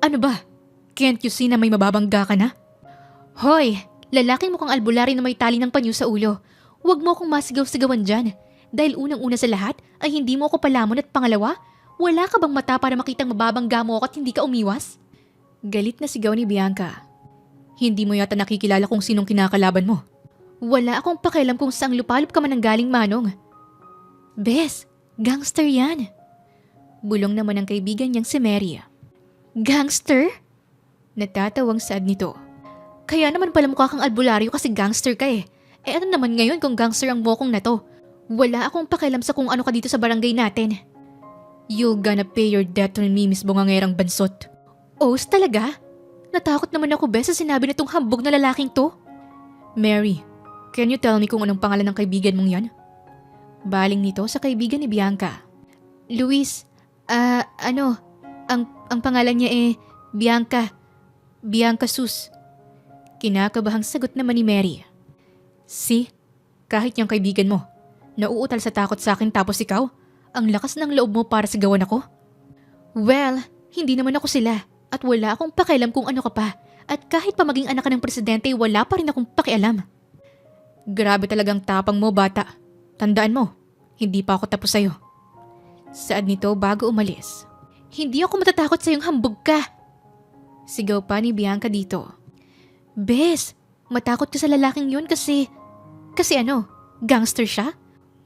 Ano ba? Can't you see na may mababangga ka na? Hoy, lalaking mukhang albularyo na may tali ng panyo sa ulo. Huwag mo akong masigaw-sigawan dyan. Dahil unang-una sa lahat ay hindi mo ako palamon at pangalawa, wala ka bang mata para makitang mababangga mo ako at hindi ka umiwas? Galit na sigaw ni Bianca. Hindi mo yata nakikilala kung sinong kinakalaban mo. Wala akong pakialam kung saang lupalop ka man ang galing, Manong. Bes, gangster yan. Bulong naman ang kaibigan niyang si Mary. Gangster? Natatawang saad nito. Kaya naman pala mukha kang albularyo kasi gangster ka eh. Eh ano naman ngayon kung gangster ang mokong na to? Wala akong pakialam sa kung ano ka dito sa barangay natin. You gonna pay your debt to me, Miss Bungangerang Bansot. Os talaga? Natakot naman ako, Bes, sa sinabi nitong hambog na lalaking to. Mary, can you tell me kung anong pangalan ng kaibigan mong yan? Baling nito sa kaibigan ni Bianca. Luis, ang pangalan niya Bianca. Bianca Sus. Kinakabahang sagot naman ni Mary. Si, kahit yung kaibigan mo, nauutal sa takot sa akin tapos ikaw, ang lakas ng loob mo para sigawan ako? Well, hindi naman ako sila at wala akong pakialam kung ano ka pa at kahit pa maging anak ka ng presidente wala pa rin akong pakialam. Grabe talagang tapang mo, bata. Tandaan mo, hindi pa ako tapos sa'yo. Saad nito bago umalis. Hindi ako matatakot sa iyong hambog ka. Sigaw pa ni Bianca dito. Bes, matakot ka sa lalaking yun kasi ano, gangster siya?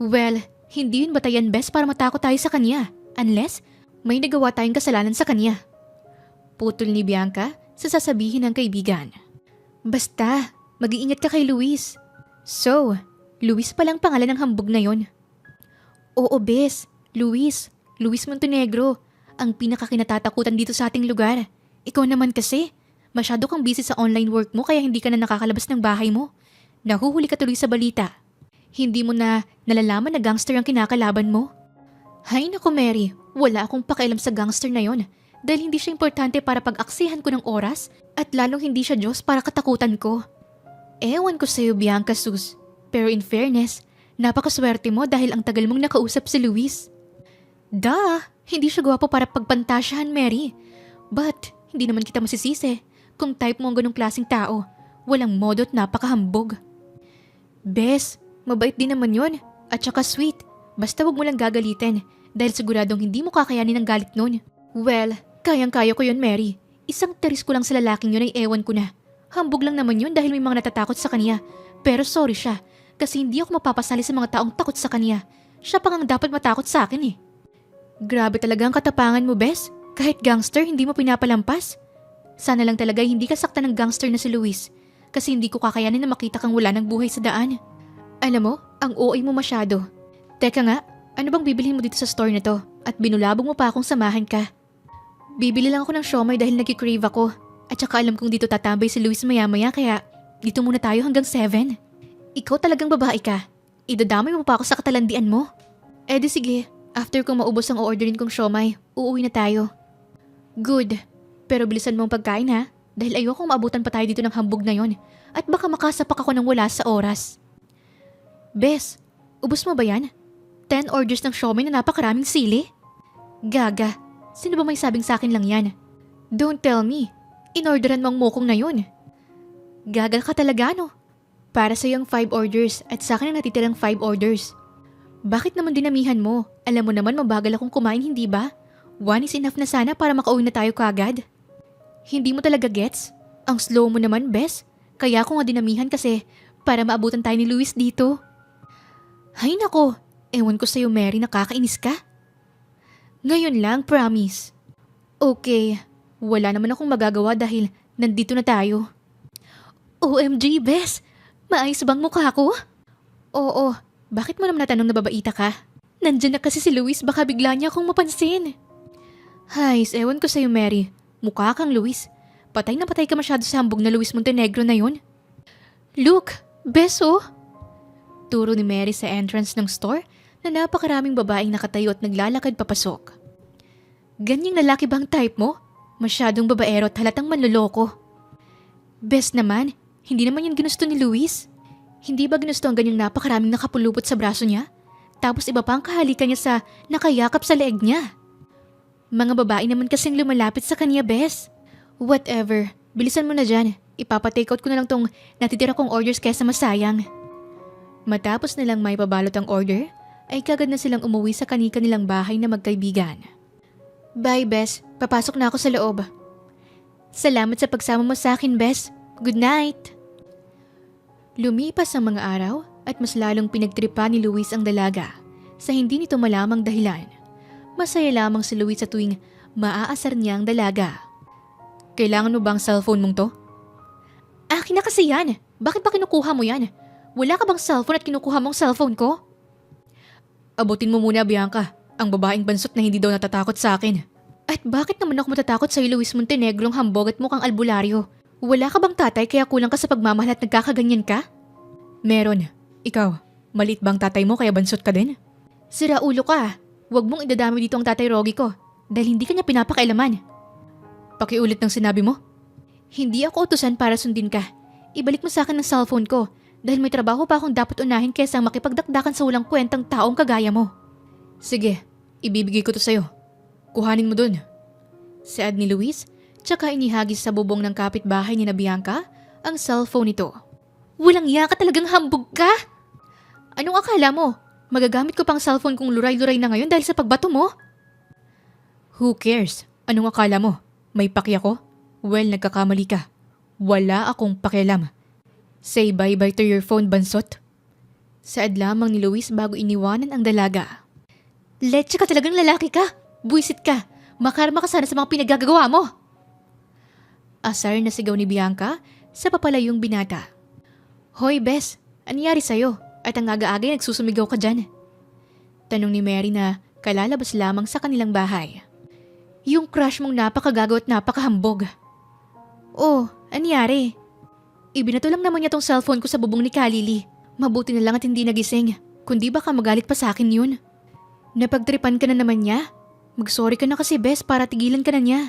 Well, hindi yun batayan, Bes, para matakot tayo sa kanya. Unless, may nagawa tayong kasalanan sa kanya. Putol ni Bianca sa sasabihin ng kaibigan. Basta, mag-iingat ka kay Luis. So, Luis palang pangalan ng hambog na yon. Oo, Bes, Luis Montenegro, ang pinakakinatatakutan dito sa ating lugar. Ikaw naman kasi, masyado kang busy sa online work mo kaya hindi ka na nakakalabas ng bahay mo. Nahuhuli ka tuloy sa balita. Hindi mo na nalalaman na gangster ang kinakalaban mo? Hay naku Mary, wala akong pakialam sa gangster na yon dahil hindi siya importante para pag-aksihan ko ng oras at lalong hindi siya Diyos para katakutan ko. Ewan ko sa'yo Bianca Sus, pero in fairness, napakaswerte mo dahil ang tagal mong nakausap si Luis. Hindi siya gwapo para pagpantasyahan Mary. But, hindi naman kita masisisi kung type mo ang ganong klaseng tao. Walang modo at napakahambog. Bes, mabait din naman yon at saka sweet. Basta wag mo lang gagalitin dahil siguradong hindi mo kakayanin ang galit nun. Well, kayang-kaya ko yon Mary. Isang teris ko lang sa lalaking yun ay ewan ko na. Hambog lang naman yun dahil may mga natatakot sa kanya. Pero sorry siya kasi hindi ako mapapasali sa mga taong takot sa kanya. Siya pa ang dapat matakot sa akin eh. Grabe talaga ang katapangan mo, Bes. Kahit gangster, hindi mo pinapalampas. Sana lang talaga hindi ka saktan ng gangster na si Luis. Kasi hindi ko kakayanin na makita kang wala ng buhay sa daan. Alam mo, ang OA mo masyado. Teka nga, ano bang bibilhin mo dito sa store na to? At binulabog mo pa akong samahan ka. Bibili lang ako ng siomay dahil nag-crave ako. At saka alam kong dito tatambay si Luis maya-maya kaya dito muna tayo hanggang 7. Ikaw talagang babae ka. Idadamay mo pa ako sa katalandian mo. Eh di sige, after kong maubos ang orderin kong siomay, uuwi na tayo. Good. Pero bilisan mo ang pagkain ha, dahil ayokong maabutan pa tayo dito ng hambog na yon at baka makasapak ako ng wala sa oras. Bes, ubos mo ba yan? 10 orders ng siomay na napakaraming sili? Gaga, sino ba may sabing sa akin lang yan? Don't tell me, inorderan mo ang mokong na yon. Gaga ka talaga no? Para sa yung 5 orders at sa akin ang natitirang 5 orders. Bakit naman dinamihan mo? Alam mo naman mabagal akong kumain, hindi ba? 1 is enough na sana para makauwi na tayo kaagad. Hindi mo talaga gets? Ang slow mo naman, Bes. Kaya ako nga dinamihan kasi para maabutan tayo ni Luis dito. Hay nako, ewan ko sa'yo Mary, nakakainis ka. Ngayon lang, promise. Okay, wala naman akong magagawa dahil nandito na tayo. OMG, Bes! Maayos bang mukha ko? Oo, bakit mo naman natanong na babaita ka? Nandyan na kasi si Luis, baka bigla niya akong mapansin. Hay, ewan ko sa'yo Mary. Mukha kang Luis. Patay na patay ka masyado sa hambog na Luis Montenegro na yon. Look, beso! Turo ni Mary sa entrance ng store na napakaraming babaeng nakatayo at naglalakad papasok. Ganyang lalaki bang type mo? Masyadong babaero at halatang manloloko. Bes naman, hindi naman yan ginusto ni Luis. Hindi ba ginusto ang ganyang napakaraming nakapulupot sa braso niya? Tapos iba pa ang kahalikan niya sa nakayakap sa leeg niya. Mga babae naman kasing lumalapit sa kanya, Bes. Whatever. Bilisan mo na dyan. Ipapatake out ko na lang tong natitira kong orders kesa masayang. Matapos nilang may pabalot ang order, ay kagad na silang umuwi sa kani-kanilang bahay na magkaibigan. Bye, Bes. Papasok na ako sa loob. Salamat sa pagsama mo sa akin, Bes. Good night. Lumipas ang mga araw at mas lalong pinagtripa ni Luis ang dalaga sa hindi nito malamang dahilan. Masaya lamang si Luis sa tuwing maaasar niya ang dalaga. Kailangan mo bang cellphone mong to? Akin na kasi yan. Bakit ba kinukuha mo yan? Wala ka bang cellphone at kinukuha mong cellphone ko? Abutin mo muna, Bianca. Ang babaeng bansot na hindi daw natatakot sa akin. At bakit naman ako matatakot sa iyo, Luis Montenegrong hambog at mukhang albularyo? Wala ka bang tatay kaya kulang ka sa pagmamahal at nagkakaganyan ka? Meron. Ikaw, maliit bang tatay mo kaya bansot ka din? Sira ulo ka. Huwag mong idadami dito ang tatay Rogi ko dahil hindi ka niya pinapakailaman. Pakiulit ng sinabi mo. Hindi ako utusan para sundin ka. Ibalik mo sa akin ang cellphone ko dahil may trabaho pa akong dapat unahin kesa makipagdakdakan sa walang kwentang taong kagaya mo. Sige, ibibigay ko to sa'yo. Kuhanin mo dun. Saad ni Luis, tsaka inihagis sa bubong ng kapitbahay ni na Bianca ang cellphone nito. Walang iya ka, talagang hambog ka! Anong akala mo? Magagamit ko pang cellphone kung luray-luray na ngayon dahil sa pagbato mo? Who cares? Anong akala mo? May paki ako? Well, nagkakamali ka. Wala akong pakialam. Say bye-bye to your phone, bansot. Saad lamang ni Luis bago iniwanan ang dalaga. Leche ka, talagang lalaki ka! Buisit ka! Makarma ka sana sa mga pinagagawa mo! Asar na sigaw ni Bianca sa papalayong binata. Hoy, Bes! Anyari sa'yo? At ang aga-aga nagsusumigaw ka dyan? Tanong ni Mary na kalalabas lamang sa kanilang bahay. Yung crush mong napakagago at napakahambog. Oh, anyari? Ibinato lang naman niya tong cellphone ko sa bubong ni Kalili. Mabuti na lang at hindi nagising. Kundi baka magalit pa sa akin yun. Napagtripan ka na naman niya? Mag-sorry ka na kasi, Bes, para tigilan ka na niya.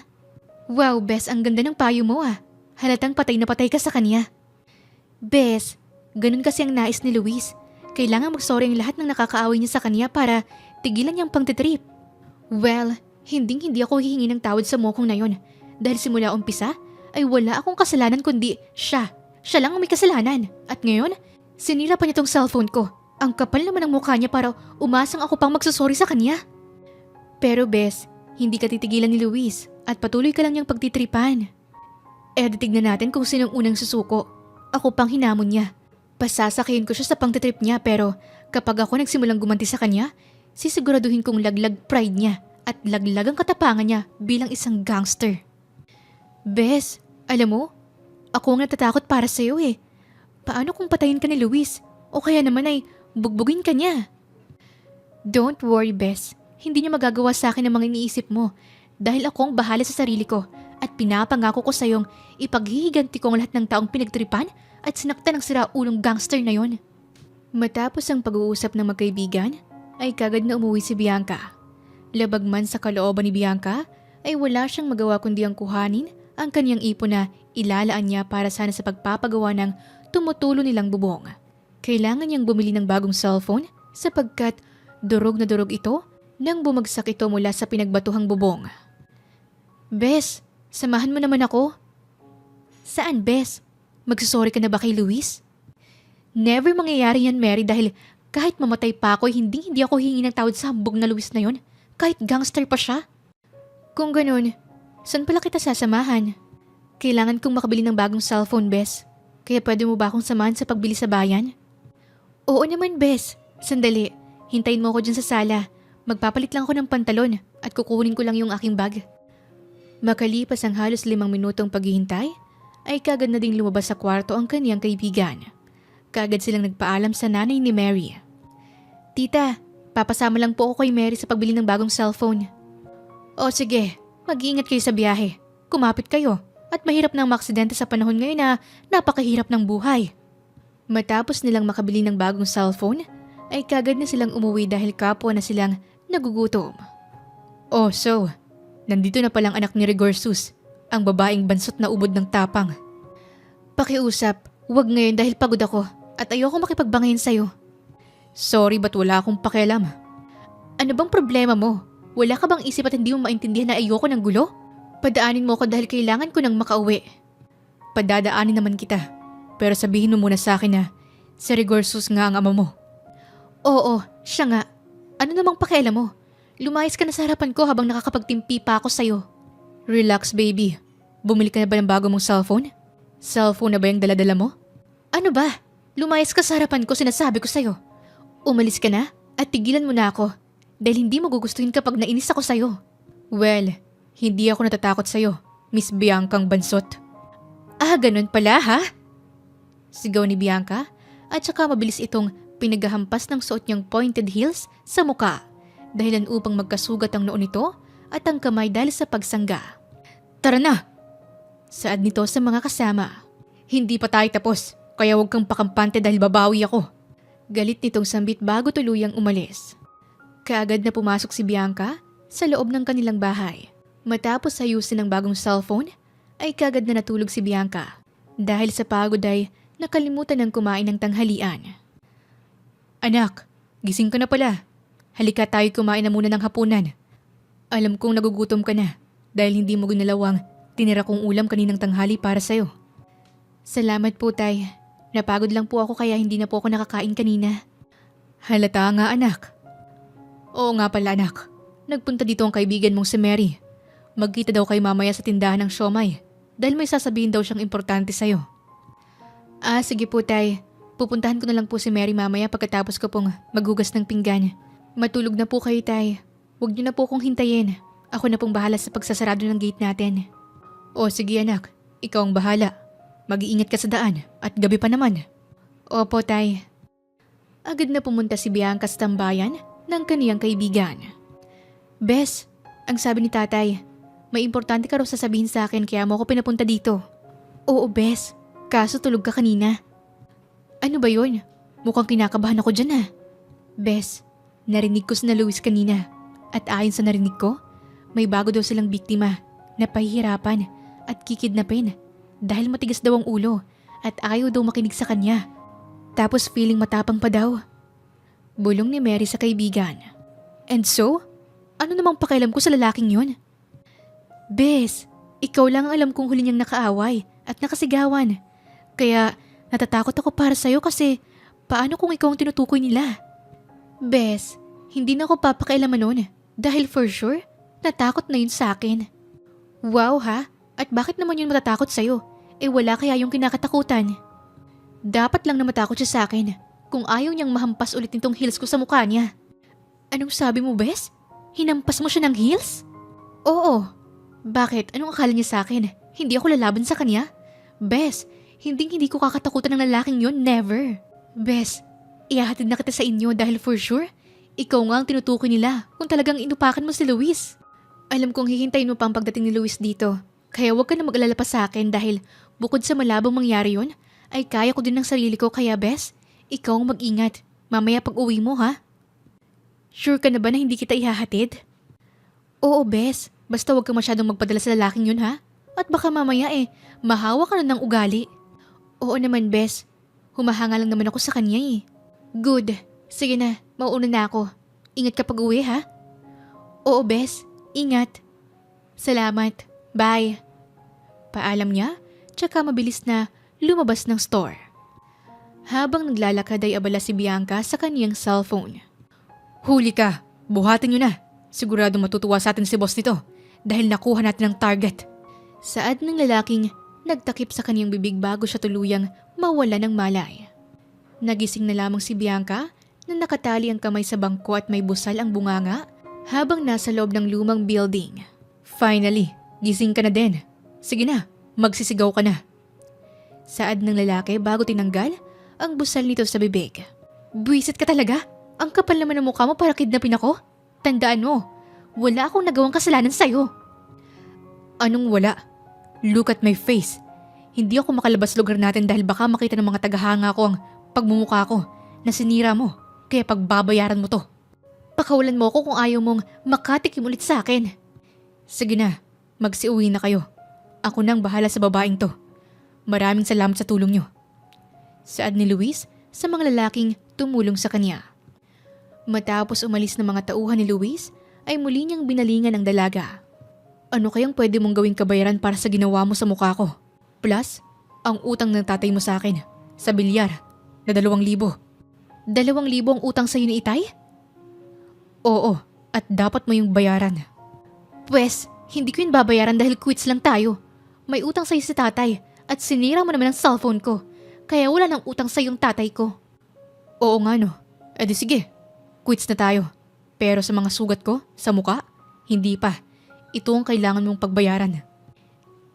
Wow, Bes, ang ganda ng payo mo ah. Halatang patay na patay ka sa kanya. Bes, ganun kasi ang nais ni Luis. Kailangan mag-sorry ang lahat ng nakakaaway niya sa kanya para tigilan niyang pangtitrip. Well, hindi ako hihingi ng tawad sa mokong na yon. Dahil simula umpisa, ay wala akong kasalanan kundi siya. Siya lang ang may kasalanan. At ngayon, sinira pa niya tong cellphone ko. Ang kapal naman ng mukha niya para umasang ako pang magsasorry sa kanya. Pero Bes, hindi ka titigilan ni Luis at patuloy ka lang niyang pagtitripan. Tignan natin kung sinong unang susuko. Ako pang hinamon niya. Pasasakayin ko siya sa pangtitrip niya pero kapag ako nagsimulang gumanti sa kanya, sisiguraduhin kong laglag pride niya at laglag ang katapangan niya bilang isang gangster. Bes, alam mo, ako ang natatakot para sa'yo eh. Paano kung patayin ka ni Luis? O kaya naman ay bugbugin ka niya? Don't worry, Bes. Hindi niya magagawa sa akin ang mga iniisip mo dahil ako ang bahala sa sarili ko at pinapangako ko sa'yong ipaghihiganti ko ang lahat ng taong pinagtripan at sinaktan ng siraulong gangster na yon. Matapos ang pag-uusap ng magkaibigan, ay kagad na umuwi si Bianca. Labag man sa kalooban ni Bianca, ay wala siyang magawa kundi ang kuhanin ang kanyang ipon na ilalaan niya para sana sa pagpapagawa ng tumutulo nilang bubong. Kailangan niyang bumili ng bagong cellphone sapagkat durog na durog ito nang bumagsak ito mula sa pinagbatuhang bubong. Bes, samahan mo naman ako. Saan, Bes? Magsasorry ka na ba kay Luis? Never mangyayari yan, Mary, dahil kahit mamatay pa ako, hindi ako hihingi ng tawad sa hambog na Luis na yon. Kahit gangster pa siya. Kung ganun, saan pala kita sasamahan? Kailangan kong makabili ng bagong cellphone, Bes. Kaya pwede mo ba akong samahan sa pagbili sa bayan? Oo naman, Bes. Sandali, hintayin mo ako dyan sa sala. Magpapalit lang ako ng pantalon at kukunin ko lang yung aking bag. Makalipas ang halos 5 minutong paghihintay, ay kagad na ding lumabas sa kwarto ang kaniyang kaibigan. Kagad silang nagpaalam sa nanay ni Mary. Tita, papasama lang po ako kay Mary sa pagbili ng bagong cellphone. O sige, mag-iingat kayo sa biyahe. Kumapit kayo at mahirap nang maaksidente sa panahon ngayon na napakahirap ng buhay. Matapos nilang makabili ng bagong cellphone, ay kagad na silang umuwi dahil kapwa na silang nagugutom. Oh, so, nandito na palang anak ni Regorsus, ang babaeng bansot na ubod ng tapang. Pakiusap, huwag ngayon dahil pagod ako at ayoko makipagbangayin sa'yo. Sorry, ba't wala akong pakialam? Ano bang problema mo? Wala ka bang isip at hindi mo maintindihan na ayoko ng gulo? Padaanin mo ko dahil kailangan ko nang makauwi. Padadaanin naman kita. Pero sabihin mo muna sa akin na si Rigorsus nga ang ama mo. Oo, siya nga. Ano namang pakialam mo? Lumayas ka na sa harapan ko habang nakakapagtimpi pa ako sa'yo. Relax baby. Bumili ka na ba ng bago mong cellphone? Cellphone na ba yung daladala mo? Ano ba? Lumayas ka sa harapan ko, sinasabi ko sa'yo. Umalis ka na at tigilan mo na ako dahil hindi mo gugustuhin kapag nainis ako sa'yo. Well, hindi ako natatakot sa'yo, Miss Biancang Bansot. Ah, ganun pala ha? Sigaw ni Bianca at saka mabilis itong pinaghahampas ng suot niyang pointed heels sa muka dahilan upang magkasugat ang noo nito at ang kamay dahil sa pagsangga. Tara na! Saad nito sa mga kasama. Hindi pa tayo tapos, kaya huwag kang pakampante dahil babawi ako. Galit nitong sambit bago tuluyang umalis. Kaagad na pumasok si Bianca sa loob ng kanilang bahay. Matapos ayusin ang bagong cellphone, ay kaagad na natulog si Bianca. Dahil sa pagod ay nakalimutan ng kumain ng tanghalian. Anak, gising ka na pala. Halika tayo kumain na muna ng hapunan. Alam kong nagugutom ka na dahil hindi mo ginalawang tinira kong ulam kaninang tanghali para sa'yo. Salamat po tay. Napagod lang po ako kaya hindi na po ako nakakain kanina. Halata nga anak. Oo nga pala anak. Nagpunta dito ang kaibigan mong si Mary. Magkita daw kayo mamaya sa tindahan ng siomay dahil may sasabihin daw siyang importante sa'yo. Ah sige po tay. Pupuntahan ko na lang po si Mary mamaya pagkatapos ko pong maghugas ng pinggan. Matulog na po kayo tay. Huwag niyo na po akong hintayin. Ako na pong bahala sa pagsasarado ng gate natin. O sige anak, ikaw ang bahala. Mag-iingat ka sa daan at gabi pa naman. Opo tay. Agad na pumunta si Bianca sa tambayan ng kaniyang kaibigan. Bes, ang sabi ni tatay, may importante ka raw sasabihin sa akin kaya mo ako pinapunta dito. Oo Bes, kaso tulog ka kanina. Ano ba yun? Mukhang kinakabahan ako dyan ah. Bes, narinig ko si Luis kanina at ayon sa narinig ko, may bago daw silang biktima na pahihirapan at kikidnapin dahil matigas daw ang ulo at ayaw daw makinig sa kanya. Tapos feeling matapang pa daw. Bulong ni Mary sa kaibigan. And so, ano namang pakialam ko sa lalaking yun? Bes, ikaw lang ang alam kong huli niyang nakaaway at nakasigawan. Kaya natatakot ako para sa'yo kasi paano kung ikaw ang tinutukoy nila? Bes, hindi na ako papakialaman nun dahil for sure, natakot na yun sa akin. Wow ha? At bakit naman yun matatakot sa'yo? Eh wala kaya yung kinakatakutan? Dapat lang na matakot siya sa akin kung ayaw niyang mahampas ulit nitong heels ko sa mukha niya. Anong sabi mo, Bes? Hinampas mo siya ng heels? Oo. Bakit? Anong akala niya sa akin? Hindi ako lalaban sa kanya? Bes, hindi ko kakatakutan ng lalaking yun, never. Bes, ihahatid na kita sa inyo dahil for sure, ikaw nga ang tinutukoy nila kung talagang inupakan mo si Luis. Alam kong hihintayin mo pa ang pagdating ni Luis dito, kaya huwag ka na mag-alala pa sa akin dahil bukod sa malabong mangyari yun, ay kaya ko din ng sarili ko kaya Bes, ikaw ang mag-ingat. Mamaya pag uwi mo ha? Sure ka na ba na hindi kita ihahatid? Oo Bes, basta huwag ka masyadong magpadala sa lalaking yun ha? At baka mamaya mahawa ka na ng ugali. Oo naman Bes, humahanga lang naman ako sa kanya Good, sige na, mauuna na ako. Ingat ka pag uwi ha? Oo Bes, ingat. Salamat, bye. Paalam niya, tsaka mabilis na lumabas ng store. Habang naglalakad ay abala si Bianca sa kaniyang cellphone. Huli ka, buhatin niyo na. Sigurado matutuwa sa atin si boss nito dahil nakuha natin ang target. Saad ng lalaking nagtakip sa kaniyang bibig bago siya tuluyang mawala ng malay. Nagising na lamang si Bianca na nakatali ang kamay sa bangko at may busal ang bunganga habang nasa loob ng lumang building. Finally, gising ka na din. Sige na, magsisigaw ka na. Saad ng lalaki bago tinanggal ang busal nito sa bibig. Buwisit ka talaga? Ang kapal naman ng mukha mo para kidnapin ako? Tandaan mo, wala akong nagawang kasalanan sa'yo. Anong wala? Look at my face. Hindi ako makalabas lugar natin dahil baka makita ng mga tagahanga ko ang pagmumukha ko na sinira mo. Kaya pagbabayaran mo to. Pakawalan mo ako kung ayaw mong makatikim ulit sa akin. Sige na, magsiuwi na kayo. Ako nang bahala sa babaeng to. Maraming salamat sa tulong nyo. Saad ni Luis sa mga lalaking tumulong sa kanya. Matapos umalis ng mga tauhan ni Luis, ay muli niyang binalingan ang dalaga. Ano kayang pwede mong gawing kabayaran para sa ginawa mo sa mukha ko? Plus, ang utang ng tatay mo sa akin, sa bilyar, na 2,000. 2,000 ang utang sa'yo ni Itay? Oo, at dapat mo yung bayaran. Pwes, hindi ko yun babayaran dahil quits lang tayo. May utang sa'yo si tatay at sinira mo naman ang cellphone ko. Kaya wala nang utang sa'yo yung tatay ko. Oo nga no. E di sige, quits na tayo. Pero sa mga sugat ko, sa muka, hindi pa. Ito ang kailangan mong pagbayaran.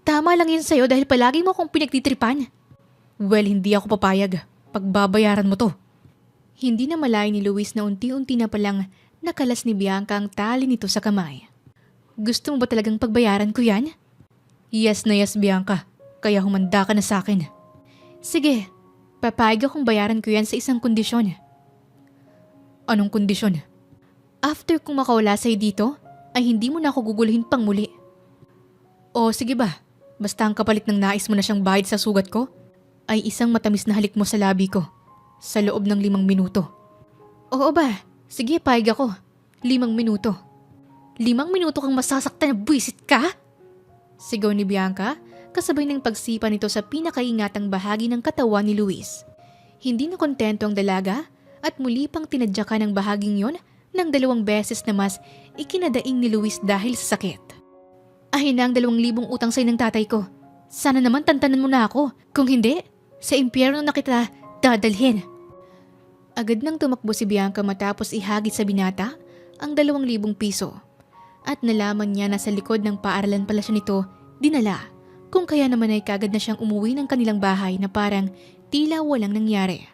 Tama lang yun sa'yo dahil palagi mo akong pinagtitripan. Well, hindi ako papayag. Pagbabayaran mo to. Hindi na malay ni Luis na unti-unti na palang nakalas ni Bianca ang tali nito sa kamay. Gusto mo ba talagang pagbayaran ko yan? Yes na yes, Bianca. Kaya humanda ka na sa akin. Sige, papayag akong bayaran ko yan sa isang kondisyon. Anong kondisyon? After kong makawala sa'yo dito, ay hindi mo na ako guguluhin pang muli. O sige ba, basta ang kapalit ng nais mo na siyang bahid sa sugat ko, ay isang matamis na halik mo sa labi ko, sa loob ng 5 minuto. Oo ba? Sige, payag ako. 5 minuto. 5 minuto kang masasaktan na buwisit ka? Sigaw ni Bianca, kasabay ng pagsipa nito sa pinakaingatang bahagi ng katawan ni Luis. Hindi na kontento ang dalaga at muli pang tinadyakan ng bahaging yon ng 2 beses na mas ikinadaing ni Luis dahil sa sakit. Ahin na ang 2,000 utang sa'yo ng tatay ko. Sana naman tantanan mo na ako. Kung hindi, sa impyerno na kita dadalhin. Agad nang tumakbo si Bianca matapos ihagit sa binata ang 2,000 piso. At nalaman niya na sa likod ng paaralan pala siya nito dinala. Kung kaya naman ay kagad na siyang umuwi ng kanilang bahay na parang tila walang nangyari.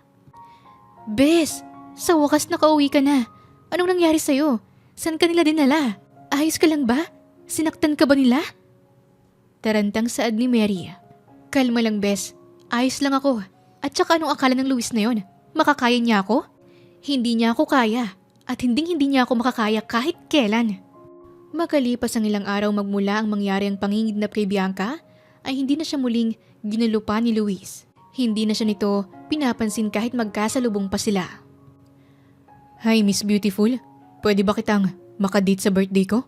Bes, sa wakas nakauwi ka na. Anong nangyari sa'yo? Saan ka nila dinala? Ayos ka lang ba? Sinaktan ka ba nila? Tarantang saad ni Mary. Kalma lang, Bes. Ayos lang ako. At saka anong akala ng Luis na yon? Makakaya niya ako? Hindi niya ako kaya. At hindi niya ako makakaya kahit kailan. Makalipas ang ilang araw magmula ang mangyari ang pangingidnap kay Bianca, ay hindi na siya muling ginulupa ni Luis. Hindi na siya nito pinapansin kahit magkasalubong pa sila. Hi, Miss Beautiful. Pwede ba kitang makadate sa birthday ko?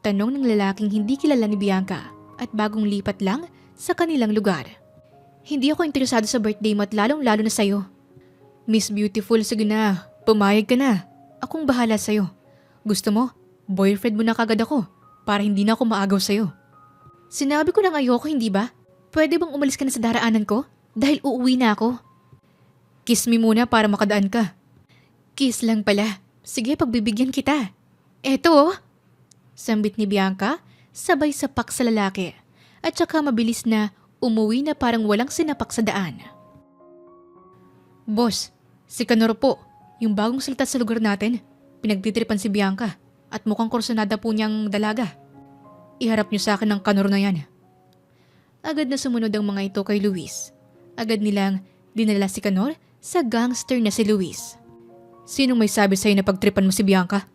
Tanong ng lalaking hindi kilala ni Bianca at bagong lipat lang sa kanilang lugar. Hindi ako interesado sa birthday mo at lalong-lalo na sa'yo. Miss Beautiful, sige na. Pumayag ka na. Akong bahala sa'yo. Gusto mo, boyfriend mo na kagad ako para hindi na ako maagaw sa'yo. Sinabi ko lang ayoko, hindi ba? Pwede bang umalis ka na sa daraanan ko? Dahil uuwi na ako. Kiss me muna para makadaan ka. Kiss lang pala. Sige, pagbibigyan kita. Eto oh. Sambit ni Bianca, sabay sapak sa lalaki. At saka mabilis na umuwi na parang walang sinapak sa daan. Boss, si Kanor po, yung bagong salta sa lugar natin. Pinagtitripan si Bianca at mukhang kursunada po niyang dalaga. Iharap niyo sa akin ang Kanor na yan. Agad na sumunod ang mga ito kay Luis. Agad nilang dinala si Kanor sa gangster na si Luis. Sinong may sabi sa'yo na pagtripan mo si Bianca?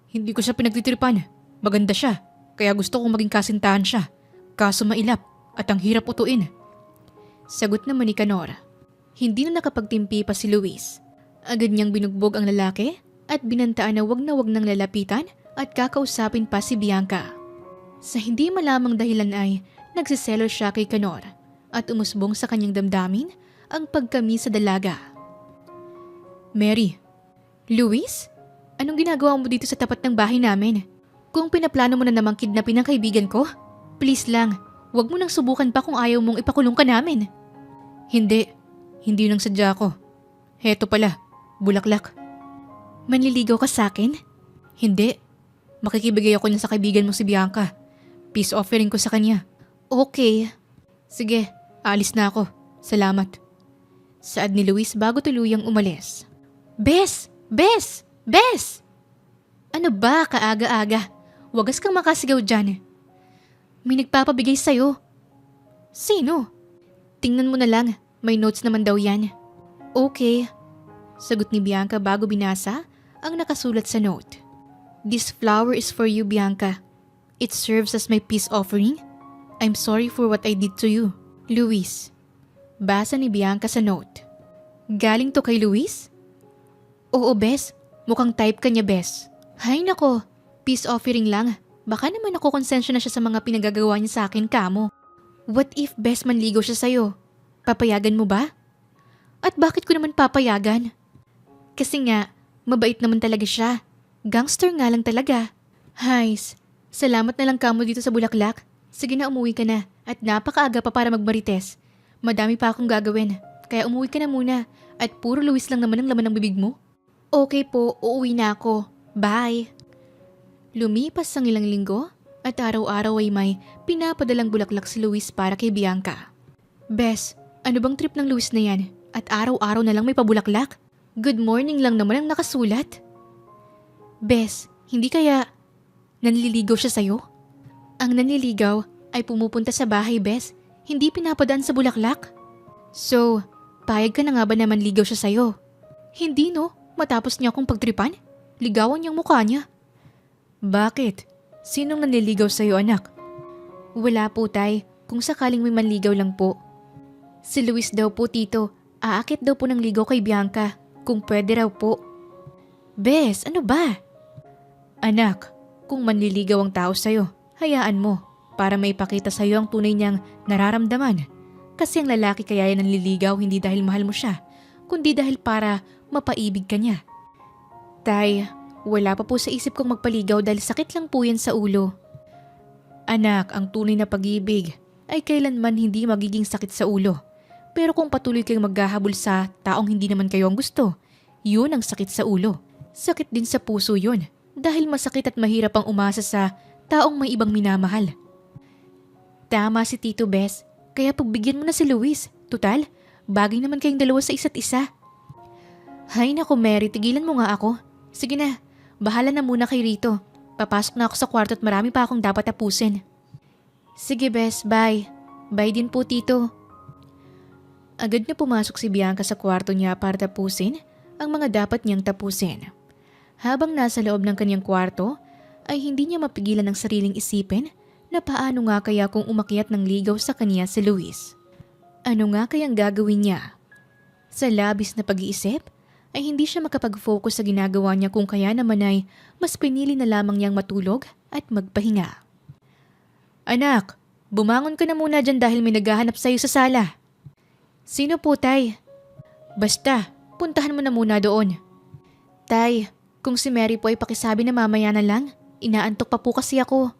Hindi ko siya pinagtitripan. Maganda siya, kaya gusto kong maging kasintahan siya. Kaso mailap at ang hirap utuin. Sagot naman ni Kanor. Hindi na nakapagtimpi pa si Luis. Agad niyang binugbog ang lalaki at binantaan na wag nang lalapitan at kakausapin pa si Bianca. Sa hindi malamang dahilan ay nagsiselo siya kay Kanor at umusbong sa kanyang damdamin ang pagkami sa dalaga. Mary, Luis? Anong ginagawa mo dito sa tapat ng bahay namin? Kung pinaplano mo na namang kidnapin ang kaibigan ko, please lang, wag mo nang subukan pa kung ayaw mong ipakulong ka namin. Hindi nang sadya ko. Heto pala, bulaklak. Manliligaw ka sa akin? Hindi. Makikibigay ako niya sa kaibigan mo si Bianca. Peace offering ko sa kanya. Okay. Sige, alis na ako. Salamat. Saad ni Luis bago tuluyang umalis. Bes! Bes! Bes! Ano ba kaaga-aga? Wagas kang makasigaw dyan. May nagpapabigay sa'yo. Sino? Tingnan mo na lang, may notes naman daw yan. Okay. Sagot ni Bianca bago binasa ang nakasulat sa note. This flower is for you, Bianca. It serves as my peace offering. I'm sorry for what I did to you. Luis. Basa ni Bianca sa note. Galing to kay Luis? Oo, Bes. Mukhang type ka niya, Bes. Hay nako, peace offering lang. Baka naman ako konsensya na siya sa mga pinagagawa niya sa akin, kamo. What if best manligaw siya sa'yo? Papayagan mo ba? At bakit ko naman papayagan? Kasi nga, mabait naman talaga siya. Gangster nga lang talaga. Hays, salamat na lang kamo dito sa Bulaklak. Sige na, umuwi ka na. At napakaaga pa para magmarites. Madami pa akong gagawin. Kaya umuwi ka na muna. At puro Luis lang naman ang laman ng bibig mo. Okay po, uuwi na ako. Bye. Lumipas ang ilang linggo at araw-araw ay may pinapadalang bulaklak si Luis para kay Bianca. Bes, ano bang trip ng Luis na yan? At araw-araw na lang may pabulaklak? Good morning lang naman ang nakasulat. Bes, hindi kaya nanliligaw siya sa'yo? Ang nanliligaw ay pumupunta sa bahay, Bes. Hindi pinapadaan sa bulaklak. So, payag ka na nga ba na manligaw siya sa'yo? Hindi no, matapos niya akong pagtripan. Ligawan niyang mukha niya. Bakit? Sinong nanliligaw sa'yo, anak? Wala po, tay. Kung sakaling may manligaw lang po. Si Luis daw po, tito. Aakit daw po ng ligaw kay Bianca. Kung pwede raw po. Bes, ano ba? Anak, kung manliligaw ang tao sa'yo, hayaan mo para maipakita sa'yo ang tunay niyang nararamdaman. Kasi ang lalaki kaya yan nanliligaw hindi dahil mahal mo siya, kundi dahil para mapaibig ka niya. Tay, wala pa po sa isip kong magpaligaw dahil sakit lang po yan sa ulo. Anak, ang tunay na pag-ibig ay kailanman hindi magiging sakit sa ulo. Pero kung patuloy kayong maghahabol sa taong hindi naman kayo ang gusto, yun ang sakit sa ulo. Sakit din sa puso yun dahil masakit at mahirap ang umasa sa taong may ibang minamahal. Tama si Tito Bes, kaya pagbigyan mo na si Luis. Tutal, bagay naman kayong dalawa sa isa't isa. Hay nako Mary, tigilan mo nga ako. Sige na, bahala na muna kay Rito. Papasok na ako sa kwarto at marami pa akong dapat tapusin. Sige Bes, bye. Bye din po Tito. Agad na pumasok si Bianca sa kwarto niya para tapusin ang mga dapat niyang tapusin. Habang nasa loob ng kanyang kwarto, ay hindi niya mapigilan ang sariling isipin na paano nga kaya kung umakyat ng ligaw sa kanya si Luis. Ano nga kayang gagawin niya? Sa labis na pag-iisip, ay hindi siya makapag-focus sa ginagawa niya kung kaya naman ay mas pinili na lamang niyang matulog at magpahinga. Anak, bumangon ka na muna dyan dahil may naghahanap sa'yo sa sala. Sino po, Tay? Basta, puntahan mo na muna doon. Tay, kung si Mary po ay pakisabi na mamaya na lang, inaantok pa po kasi ako.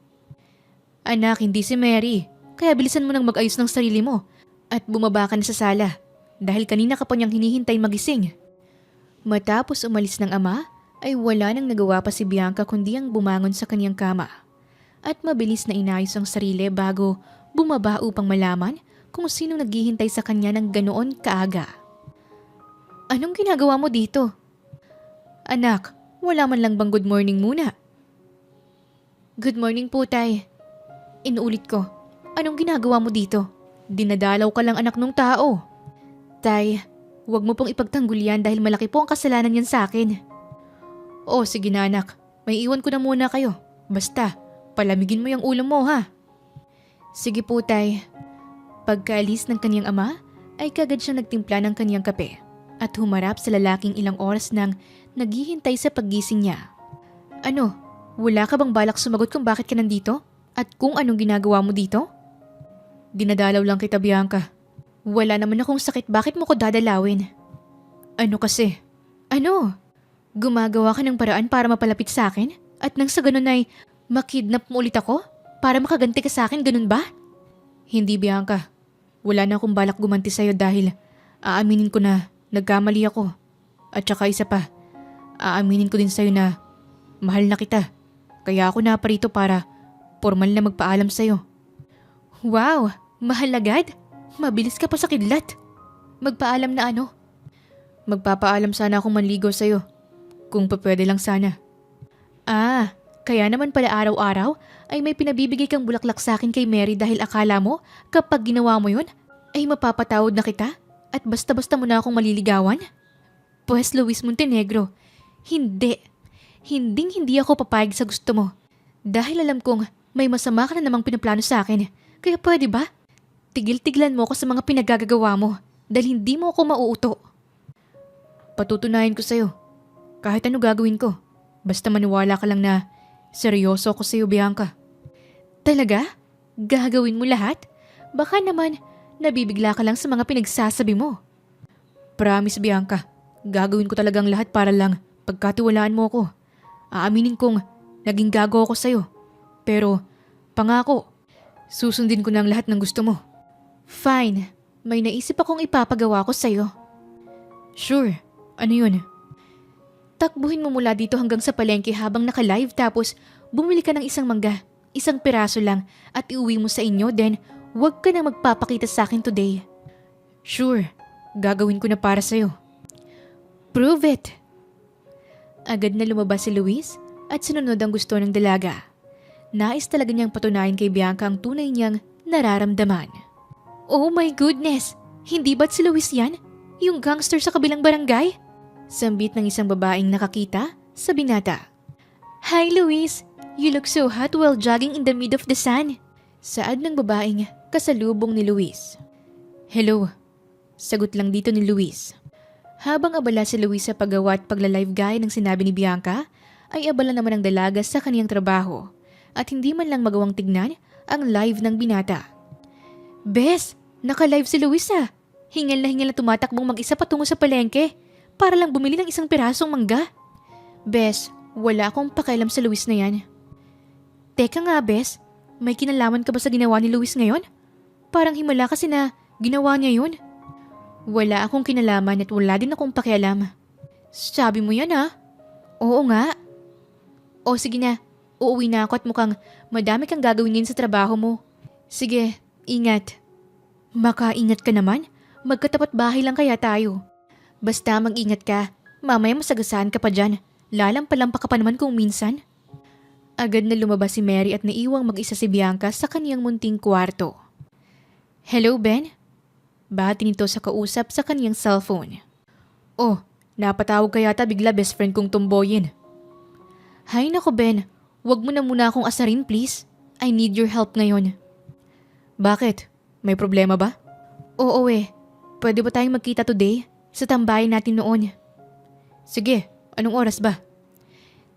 Anak, hindi si Mary, kaya bilisan mo nang mag-ayos ng sarili mo at bumaba ka na sa sala dahil kanina ka pa niyang hinihintay magising. Matapos umalis ng ama, ay wala nang nagawa pa si Bianca kundi ang bumangon sa kaniyang kama. At mabilis na inayos ang sarili bago bumaba upang malaman kung sino naghihintay sa kanya ng ganoon kaaga. Anong ginagawa mo dito? Anak, wala man lang bang good morning muna? Good morning po, Tay. Inuulit ko, anong ginagawa mo dito? Dinadalaw ka lang anak nung tao. Tay, huwag mo pong ipagtanggol yan dahil malaki po ang kasalanan yan sa akin. Oh, sige na anak. May iwan ko na muna kayo. Basta, palamigin mo yung ulo mo ha. Sige po Tay. Pagkaalis ng kanyang ama, ay kagad siyang nagtimpla ng kanyang kape at humarap sa lalaking ilang oras nang naghihintay sa paggising niya. Ano, wala ka bang balak sumagot kung bakit ka nandito? At kung anong ginagawa mo dito? Dinadalaw lang kita, Bianca. Wala naman akong sakit, bakit mo ko dadalawin? Ano kasi? Ano? Gumagawa ka ng paraan para mapalapit sa akin? At nang sa ganun ay makidnap mo ulit ako? Para makaganti ka sa akin, ganun ba? Hindi, Bianca. Wala na akong balak gumanti sa'yo dahil aaminin ko na nagkamali ako. At saka isa pa, aaminin ko din sa'yo na mahal na kita. Kaya ako naparito para formal na magpaalam sa'yo. Wow! Mahal agad? Mabilis ka pa sa kidlat. Magpaalam na ano? Magpapaalam sana akong manligaw sa'yo. Kung pwede lang sana. Ah, kaya naman pala araw-araw ay may pinabibigay kang bulaklak sa akin kay Mary dahil akala mo kapag ginawa mo yun ay mapapatawad na kita at basta-basta mo na akong maliligawan? Pues Luis Montenegro, hindi. Hindi ako papayag sa gusto mo. Dahil alam kong may masama ka na namang pinaplano sa akin. Kaya pwede ba? Tigil-tiglan mo ako sa mga pinagagagawa mo dahil hindi mo ako mauuto. Patutunayan ko sa'yo. Kahit ano gagawin ko, basta maniwala ka lang na Seryoso ako sa'yo, Bianca. Talaga? Gagawin mo lahat? Baka naman, nabibigla ka lang sa mga pinagsasabi mo. Promise, Bianca. Gagawin ko talagang lahat para lang pagkatiwalaan mo ako. Aaminin kong naging gago ako sa'yo. Pero, pangako, susundin ko na ang lahat ng gusto mo. Fine. May naisip akong ipapagawa ko sa'yo. Sure. Ano yun? Takbuhin mo mula dito hanggang sa palengke habang naka-live tapos bumili ka ng isang mangga. Isang piraso lang at iuwi mo sa inyo then huwag ka na magpapakita sa akin today. Sure. Gagawin ko na para sa'yo. Prove it! Agad na lumabas si Luis at sinunod ang gusto ng dalaga. Nais talaga niyang patunayan kay Bianca ang tunay niyang nararamdaman. Oh my goodness! Hindi ba't si Luis yan? Yung gangster sa kabilang barangay? Sambit ng isang babaeng nakakita sa binata. Hi Luis! You look so hot while jogging in the mid of the sun. Saad ng babaeng kasalubong ni Luis. Hello. Sagot lang dito ni Luis. Habang abala si Luis sa paggawa at pagla-live gaya ng sinabi ni Bianca, ay abala naman ang dalaga sa kaniyang trabaho at hindi man lang magawang tignan ang live ng binata. Bes, naka-live si Luis ah. Hingal na tumatakbong mag-isa patungo sa palengke para lang bumili ng isang pirasong mangga. Bes, wala akong pakialam sa Luis na yan. Teka nga Bes, may kinalaman ka ba sa ginawa ni Luis ngayon? Parang himala kasi na ginawa niya yun. Wala akong kinalaman at wala din akong pakialam. Sabi mo yan ha? Oo nga. O sige na, uuwi na ako at mukhang madami kang gagawin ngayon sa trabaho mo. Sige, ingat. Makaingat ka naman? Magkatapat bahay lang kaya tayo. Basta mag-ingat ka, mamaya masagasaan ka pa dyan. Lalampalampa ka pa naman kung minsan. Agad na lumabas si Mary at naiwang mag-isa si Bianca sa kaniyang munting kwarto. Hello Ben? Bahati nito sa kausap sa kaniyang cellphone. Oh, napatawag ka yata bigla best friend kong tumboyin. Hay nako Ben, wag mo na muna akong asarin please. I need your help ngayon. Bakit? May problema ba? Oo pwede ba tayong magkita today? Sa tambayan natin noon. Sige, anong oras ba?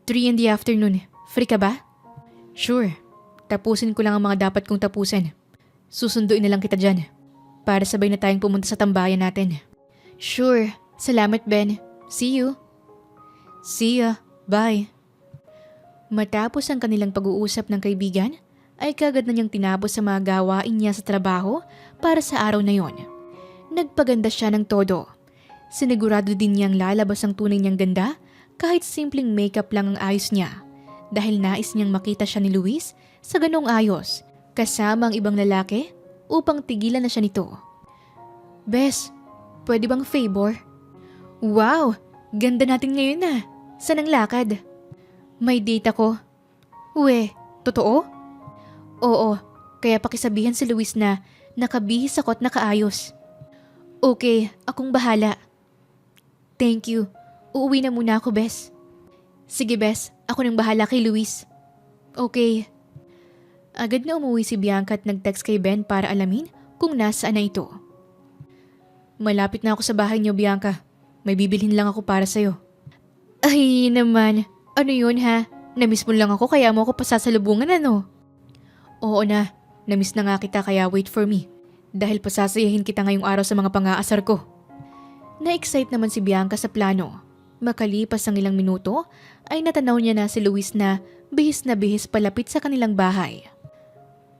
3 in the afternoon. Free ka ba? Sure. Tapusin ko lang ang mga dapat kong tapusin. Susunduin na lang kita dyan. Para sabay na tayong pumunta sa tambayan natin. Sure. Salamat Ben. See you. See ya. Bye. Matapos ang kanilang pag-uusap ng kaibigan, ay kagad na niyang tinapos sa mga gawain niya sa trabaho para sa araw na yon. Nagpaganda siya ng todo. Sinigurado din niyang lalabas ang tunay niyang ganda kahit simpleng makeup lang ang ayos niya. Dahil nais niyang makita siya ni Luis sa ganong ayos kasama ang ibang lalaki upang tigilan na siya nito. Bes, pwede bang favor? Wow, ganda natin ngayon ah. Saan ang lakad? May date ako. Uwe, totoo? Oo, kaya pakisabihan si Luis na nakabihis ako at nakaayos. Okay, akong bahala. Thank you. Uuwi na muna ako, Bes. Sige, Bes. Ako nang bahala kay Luis. Okay. Agad na umuwi si Bianca at nag-text kay Ben para alamin kung nasaan na ito. Malapit na ako sa bahay niyo, Bianca. May bibilhin lang ako para sa'yo. Ay naman. Ano yun ha? Namiss mo lang ako kaya mo ako pasasalubungan ano? Oo na. Namiss na nga kita kaya wait for me. Dahil pasasayahin kita ngayong araw sa mga pang-aasar ko. Na-excite naman si Bianca sa plano. Makalipas ang ilang minuto, ay natanaw niya na si Luis na bihis palapit sa kanilang bahay.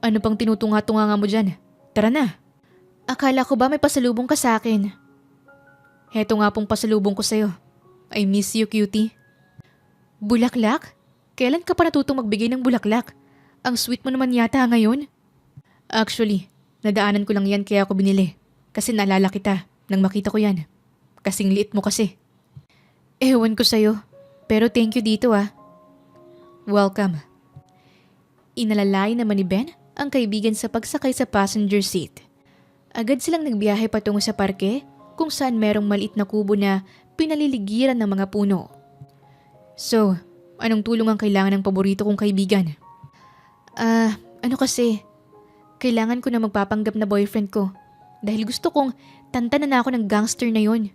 Ano pang tinutunga-tunga mo dyan? Tara na. Akala ko ba may pasalubong ka sa akin? Heto nga pong pasalubong ko sa'yo. I miss you, cutie. Bulaklak? Kailan ka pa natutong magbigay ng bulaklak? Ang sweet mo naman yata ngayon. Actually, nadaanan ko lang yan kaya ako binili. Kasi naalala kita nang makita ko yan. Kasing liit mo kasi. Ewan ko sa'yo. Pero thank you dito ah. Welcome. Inalalay naman ni Ben ang kaibigan sa pagsakay sa passenger seat. Agad silang nagbiyahe patungo sa parke kung saan merong maliit na kubo na pinaliligiran ng mga puno. So, anong tulong ang kailangan ng paborito kong kaibigan? Ano kasi? Kailangan ko na magpapanggap na boyfriend ko dahil gusto kong tantanan na ako ng gangster na yon.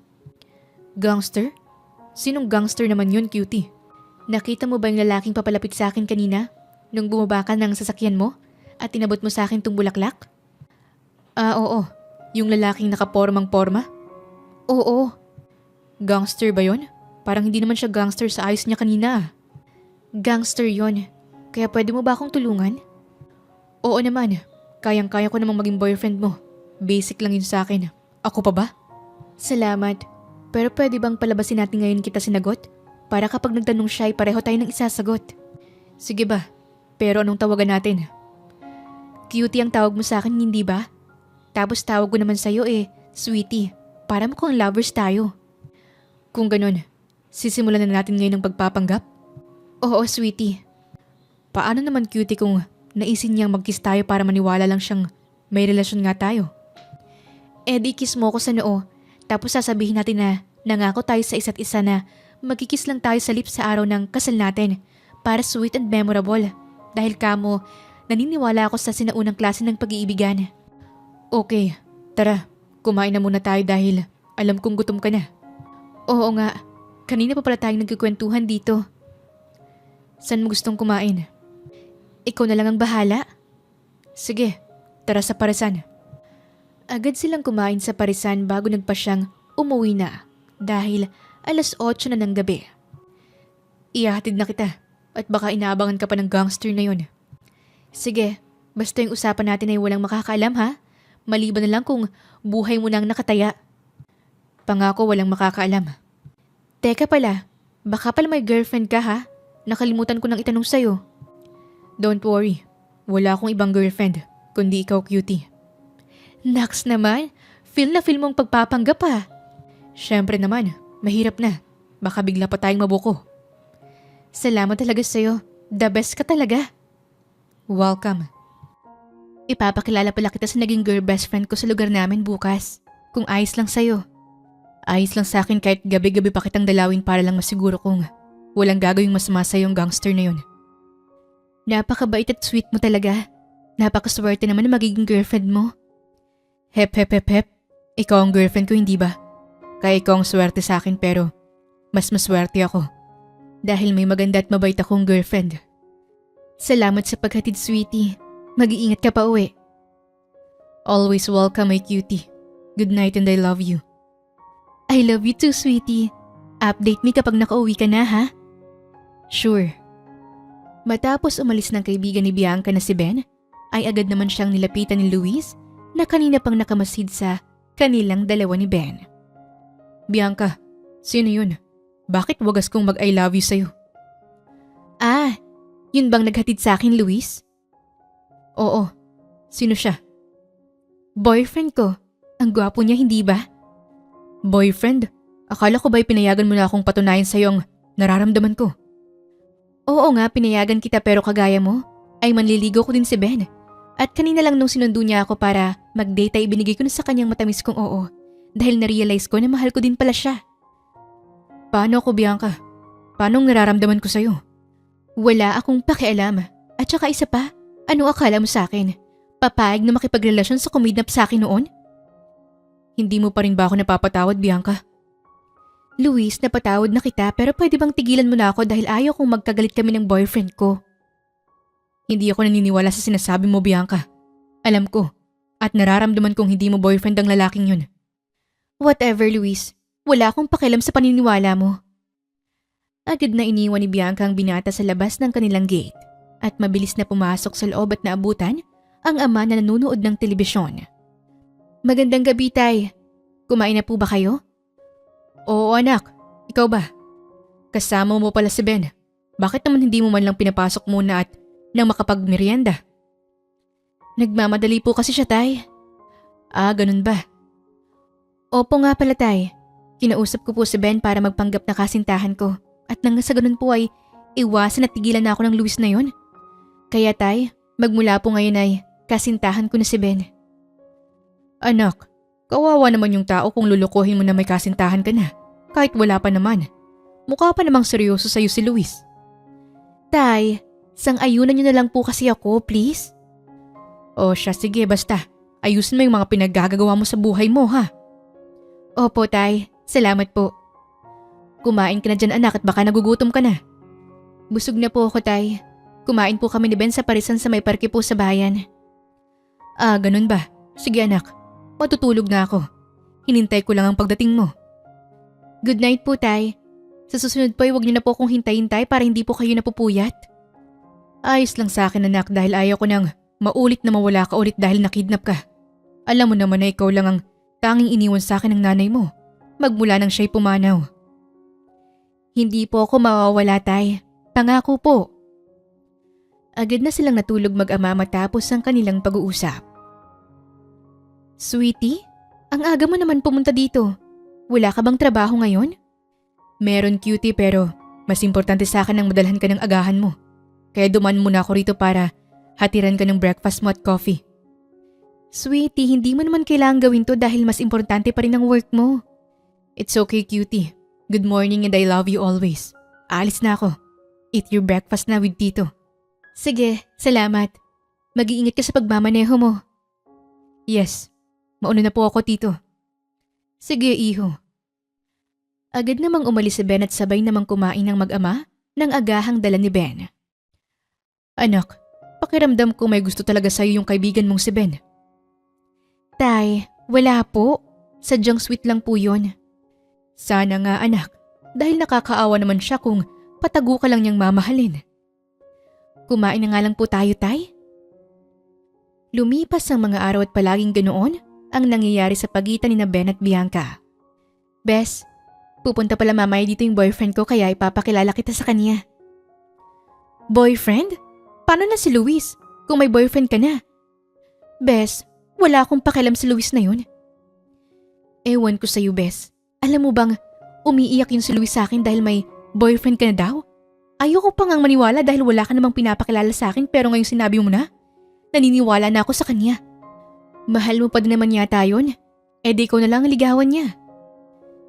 Gangster? Sinong gangster naman yun, cutie? Nakita mo ba yung lalaking papalapit sa akin kanina? Nung bumaba ka ng sasakyan mo? At tinabot mo sa akin tong bulaklak? Oo. Yung lalaking nakapormang-porma? Oo. Gangster ba yon? Parang hindi naman siya gangster sa ayos niya kanina. Gangster yon. Kaya pwede mo ba akong tulungan? Oo naman. Kayang-kaya ko namang maging boyfriend mo. Basic lang yun sa akin. Ako pa ba? Salamat. Pero pwede bang palabasin natin ngayon kita sinagot? Para kapag nagtanong siya ay pareho tayo ng isasagot. Sige ba? Pero anong tawagan natin? Cutie ang tawag mo sa akin, hindi ba? Tapos tawag ko naman sa'yo sweetie. Para mukhang lovers tayo. Kung ganun, sisimulan na natin ngayon ang pagpapanggap? Oo, sweetie. Paano naman cutie kung naisin niyang mag-kiss tayo para maniwala lang siyang may relasyon nga tayo? Di kiss mo ko sa noo. Tapos sasabihin natin na nangako tayo sa isa't isa na magkikis lang tayo sa lips sa araw ng kasal natin para sweet and memorable. Dahil kamo, naniniwala ako sa sinaunang klase ng pag-iibigan. Okay, tara, kumain na muna tayo dahil alam kong gutom ka na. Oo nga, kanina pa pala tayong nagkikwentuhan dito. Saan mo gustong kumain? Ikaw na lang ang bahala. Sige, tara sa Parisan. Agad silang kumain sa Parisan bago nagpa siyang umuwi na dahil alas 8 na ng gabi. Ihahatid na kita at baka inaabangan ka pa ng gangster na yon. Sige, basta yung usapan natin ay walang makakaalam ha? Maliban na lang kung buhay mo nang nakataya. Pangako walang makakaalam. Teka pala, baka pala may girlfriend ka ha? Nakalimutan ko nang itanong sa'yo. Don't worry, wala akong ibang girlfriend kundi ikaw cutie. Naks naman, feel mong pagpapanggap ha. Syempre naman. Mahirap na. Baka bigla pa tayong mabuko. Salamat talaga sa'yo. The best ka talaga. Welcome. Ipapakilala pala kita sa naging girl best friend ko sa lugar namin bukas. Kung ayos lang sa'yo. Ayos lang sa akin kahit gabi-gabi pa kitang dalawin para lang masiguro kong walang gagawing masama sa yung gangster na yun. Napakabait at sweet mo talaga. Napakaswerte naman na magiging girlfriend mo. Hep hep hep hep. Ikaw ang girlfriend ko, hindi ba? Kaya ikaw ang swerte sa akin pero mas maswerte ako dahil may maganda at mabait akong girlfriend. Salamat sa paghatid, sweetie. Mag-iingat ka pa uwi. Always welcome, my cutie. Good night and I love you. I love you too, sweetie. Update me kapag nakauwi ka na, ha? Sure. Matapos umalis ng kaibigan ni Bianca na si Ben, ay agad naman siyang nilapitan ni Luis na kanina pang nakamasid sa kanilang dalawa ni Ben. Bianca, sino yun? Bakit wagas kong mag-I love you sa'yo? Yun bang naghatid sa akin, Luis? Oo. Sino siya? Boyfriend ko. Ang gwapo niya, hindi ba? Boyfriend? Akala ko ba'y pinayagan mo na akong patunayan sa'yo ang nararamdaman ko? Oo nga, pinayagan kita pero kagaya mo, ay manliligaw ko din si Ben. At kanina lang nung sinundo niya ako para mag-date ay ibinigay ko na sa kanyang matamis kong oo. Dahil na-realize ko na mahal ko din pala siya. Paano ako, Bianca? Paano nararamdaman ko sa'yo? Wala akong pakialam. At saka isa pa, ano akala mo sa akin? Papayag na makipagrelasyon sa kumidnap sa akin noon? Hindi mo pa rin ba ako napapatawad, Bianca? Luis, napatawad na kita pero pwede bang tigilan mo na ako dahil ayaw kong magkagalit kami ng boyfriend ko? Hindi ako naniniwala sa sinasabi mo, Bianca. Alam ko. At nararamdaman kong hindi mo boyfriend ang lalaking yun. Whatever, Luis. Wala akong pakialam sa paniniwala mo. Agad na iniwan ni Bianca ang binata sa labas ng kanilang gate at mabilis na pumasok sa loob at naabutan ang ama na nanonood ng telebisyon. Magandang gabi, Tay. Kumain na po ba kayo? Oo, anak. Ikaw ba? Kasama mo pala si Ben. Bakit naman hindi mo man lang pinapasok muna at nang makapagmerienda? Nagmamadali po kasi siya, Tay. Ganun ba? Opo nga pala, Tay. Kinausap ko po si Ben para magpanggap na kasintahan ko. At nang sa ganun po ay iwasan at tigilan na ako ng Luis na yon. Kaya Tay, magmula po ngayon ay kasintahan ko na si Ben. Anak, kawawa naman yung tao kung lulukuhin mo na may kasintahan ka na. Kahit wala pa naman. Mukha pa namang seryoso sa'yo si Luis. Tay, sang-ayunan niyo na lang po kasi ako, please. O siya, sige basta. Ayusin mo yung mga pinaggagawa mo sa buhay mo, ha? Opo, Tay. Salamat po. Kumain ka na dyan, anak, at baka nagugutom ka na. Busog na po ako, Tay. Kumain po kami ni Ben sa parisan sa may parke po sa bayan. Ah, ganun ba? Sige anak, matutulog na ako. Hinintay ko lang ang pagdating mo. Good night po, Tay. Sa susunod po ay huwag niyo na po akong hintayin, Tay, para hindi po kayo napupuyat. Ayos lang sa akin, anak, dahil ayaw ko nang maulit na mawala ka ulit dahil nakidnap ka. Alam mo naman na ikaw lang ang tanging iniwan sa akin ng nanay mo, magmula nang siya'y pumanaw. Hindi po ako mawawala, Tay. Pangako po. Agad na silang natulog mag-ama matapos ang kanilang pag-uusap. Sweetie, ang aga mo naman pumunta dito. Wala ka bang trabaho ngayon? Meron, cutie, pero mas importante sa akin ang madalhan ka ng agahan mo. Kaya duman muna ako rito para hatiran ka ng breakfast mo at coffee. Sweetie, hindi mo naman kailangan gawin to dahil mas importante pa rin ang work mo. It's okay, cutie. Good morning and I love you always. Aalis na ako. Eat your breakfast na with Tito. Sige, salamat. Mag-iingat ka sa pagmamaneho mo. Yes, mauna na po ako, Tito. Sige, iho. Agad namang umalis si Ben at sabay namang kumain ng mag-ama ng agahang dala ni Ben. Anak, pakiramdam ko may gusto talaga sa'yo yung kaibigan mong si Ben. Tay, wala po. Sadyang sweet lang po yun. Sana nga, anak, dahil nakakaawa naman siya kung patago ka lang niyang mamahalin. Kumain na nga lang po tayo, Tay. Lumipas ang mga araw at palaging ganoon ang nangyayari sa pagitan ni Ben at Bianca. Bes, pupunta pala mamaya dito yung boyfriend ko kaya ipapakilala kita sa kanya. Boyfriend? Paano na si Luis kung may boyfriend ka na? Bes, wala akong pakialam si Luis na yun. Ewan ko sa'yo, Bes. Alam mo bang umiiyak yun si Luis sa akin dahil may boyfriend ka na daw? Ayoko pa ngang maniwala dahil wala ka namang pinapakilala sa akin pero ngayong sinabi mo na, naniniwala na ako sa kanya. Mahal mo pa din naman yata yun. E di ikaw na lang ang ligawan niya.